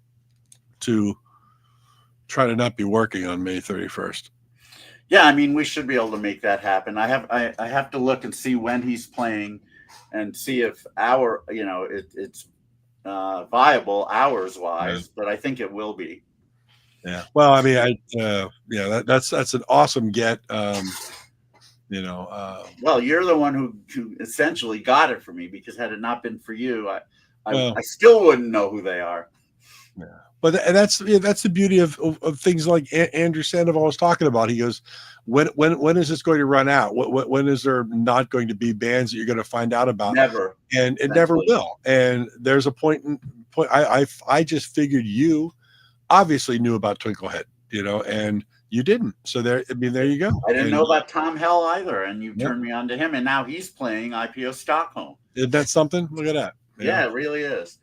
try to not be working on May 31st. Yeah, I mean, we should be able to make that happen. I have to look and see when he's playing and see if it's viable hours wise, but I think it will be. Yeah. Well, I mean, that's an awesome get. Well, you're the one who essentially got it for me, because had it not been for you, I still wouldn't know who they are. Yeah. But that's the beauty of things like Andrew Sandoval was talking about. He goes, when is this going to run out? When is there not going to be bands that you're going to find out about? Never. And it never will. And there's a point. I just figured you obviously knew about Twinklehead. and you didn't. So there you go. I didn't know about Tom Hell either, and you turned me on to him, and now he's playing IPO Stockholm. Isn't that something? Look at that. Yeah, it really is.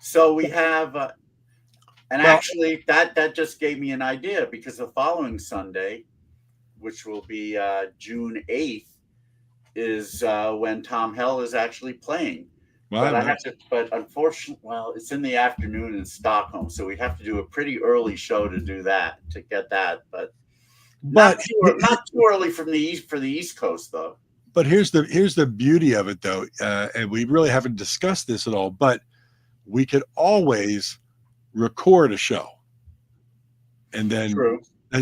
So we have, actually that just gave me an idea, because the following Sunday, which will be June 8th, is when Tom Hell is actually playing. Wow, but unfortunately, it's in the afternoon in Stockholm, so we'd have to do a pretty early show to do that, to get that. But not too early for the East Coast, though. But here's the beauty of it, though, and we really haven't discussed this at all. But we could always record a show, and then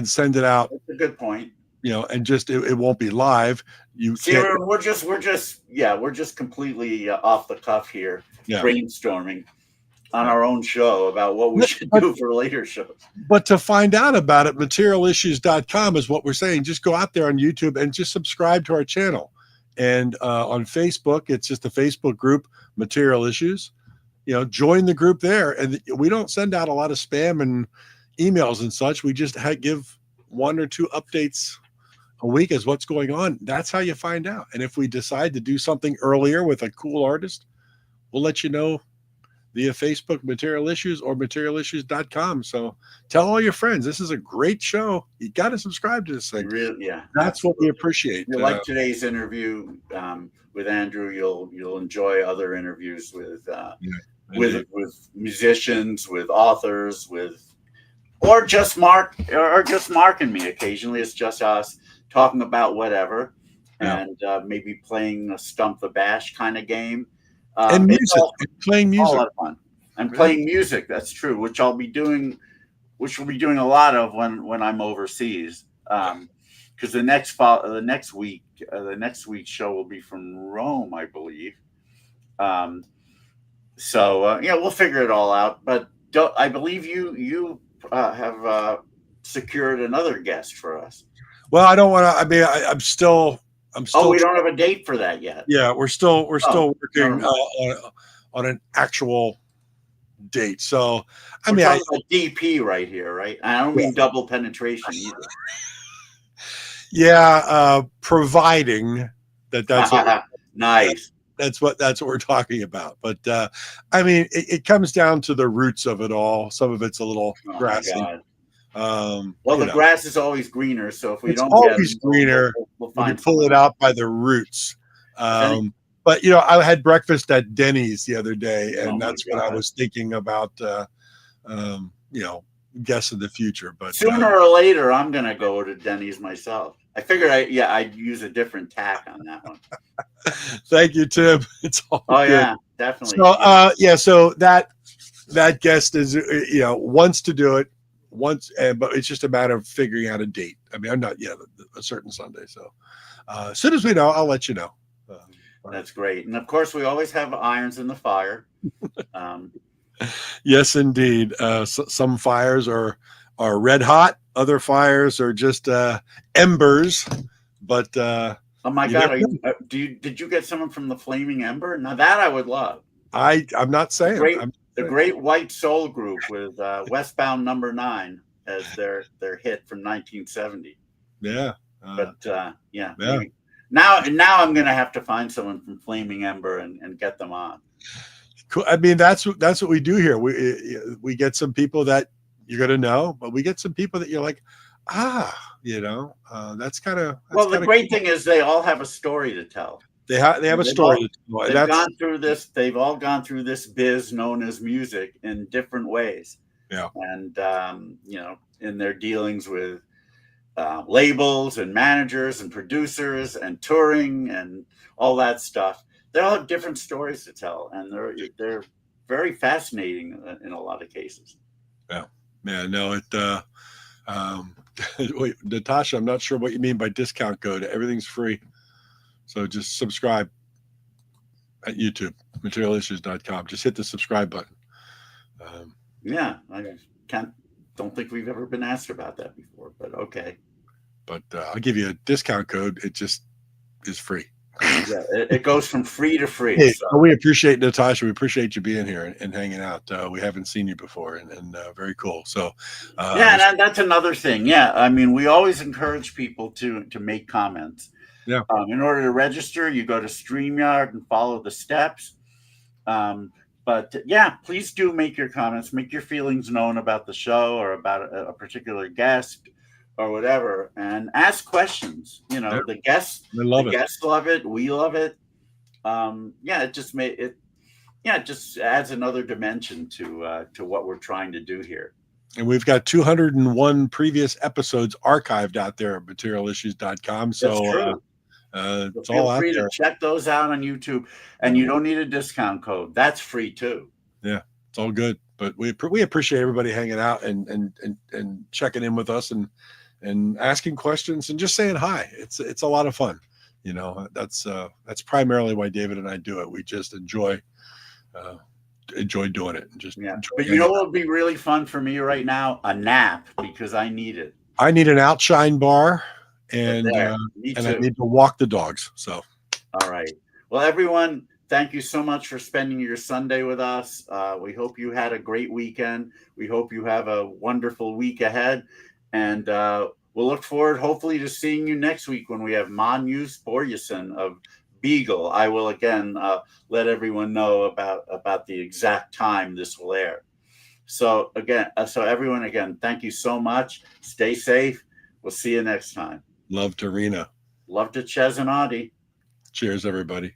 send it out. That's a good point. And just it won't be live. We're just completely off the cuff here, brainstorming on our own show about what we should do for later shows. But to find out about it, materialissues.com is what we're saying. Just go out there on YouTube and just subscribe to our channel. And on Facebook, it's just a Facebook group, Material Issues. Join the group there. And we don't send out a lot of spam and emails and such. We just give 1 or 2 updates a week as what's going on. That's how you find out. And if we decide to do something earlier with a cool artist, we'll let you know via Facebook, Material Issues, or materialissues.com. So tell all your friends, this is a great show. You got to subscribe to this thing. Really, that's what we appreciate. You like today's interview with Andrew, you'll enjoy other interviews with musicians, with authors, or just Mark and me. Occasionally it's just us talking about whatever, and maybe playing a Stump the Bash kind of game. And music, playing music. A lot of fun. And playing music, that's true, which we'll be doing a lot of when I'm overseas. Because the next week's show will be from Rome, I believe. We'll figure it all out. But I believe you have secured another guest for us. Well, I don't want to. I mean, I'm still. Oh, we don't have a date for that yet. Yeah, we're still working on an actual date. So I mean, a DP right here, right? I don't mean double penetration either. Yeah, providing that's what, nice. That's what we're talking about. But I mean, it comes down to the roots of it all. Some of it's a little grassy. The grass is always greener. So if it's always greener, we'll pull it out by the roots. But I had breakfast at Denny's the other day, and that's what I was thinking about. Guess of the future. But sooner or later, I'm gonna go to Denny's myself. I figured I'd use a different tack on that one. Thank you, Tim. It's all good. Yeah, definitely. So so that guest is wants to do it once, but it's just a matter of figuring out a date. I mean, I'm not a certain Sunday. So as soon as we know, I'll let you know. That's great. And of course, we always have irons in the fire. Yes, indeed. Some fires are red hot. Other fires are just embers. But oh my God, did you get someone from the Flaming Ember? Now that I would love. I'm not saying. The Great White Soul Group with Westbound Number 9 as their hit from 1970. Yeah. Maybe. Now I'm gonna have to find someone from Flaming Ember and get them on. Cool. I mean, that's what we do here. We get some people that you're gonna know, but we get some people that you're like, that's kind of. Well, the great thing is they all have a story to tell. They have a story to tell. They've gone through this. They've all gone through this biz known as music in different ways. Yeah. And in their dealings with labels and managers and producers and touring and all that stuff. They all have different stories to tell, and they're very fascinating in a lot of cases. Yeah. No, it. Wait, Natasha, I'm not sure what you mean by discount code. Everything's free, so just subscribe at YouTube, materialissues.com. Just hit the subscribe button. I don't think we've ever been asked about that before, but okay. But I'll give you a discount code. It just is free. Yeah, it goes from free to free. Hey, So. we appreciate Natasha. We appreciate you being here and hanging out. We haven't seen you before, and very cool. So, yeah, and that's another thing. Yeah, I mean, we always encourage people to make comments. Yeah. In order to register, you go to Streamyard and follow the steps. But yeah, please do make your comments, make your feelings known about the show or about a particular guest or whatever, and ask questions. You know, the guests love it. We love it. Yeah, it just it just adds another dimension to what we're trying to do here. And we've got 201 previous episodes archived out there at materialissues.com. So That's true. It's Feel all out free there. to check those out on YouTube, and you don't need a discount code. That's free too. Yeah, it's all good. But we appreciate everybody hanging out and checking in with us and asking questions and just saying hi. It's a lot of fun. You know, that's primarily why David and I do it. We just enjoy doing it. And just But you know what would be really fun for me right now? A nap, because I need it. I need an outshine bar, and I need to walk the dogs. So, all right. Well, everyone, thank you so much for spending your Sunday with us. We hope you had a great weekend. We hope you have a wonderful week ahead, and we'll look forward, hopefully, to seeing you next week when we have Manus Borjeson of Beagle. I will again let everyone know about the exact time this will air. So everyone, again, thank you so much. Stay safe. We'll see you next time. Love to Rena. Love to Ches and Audie. Cheers, everybody.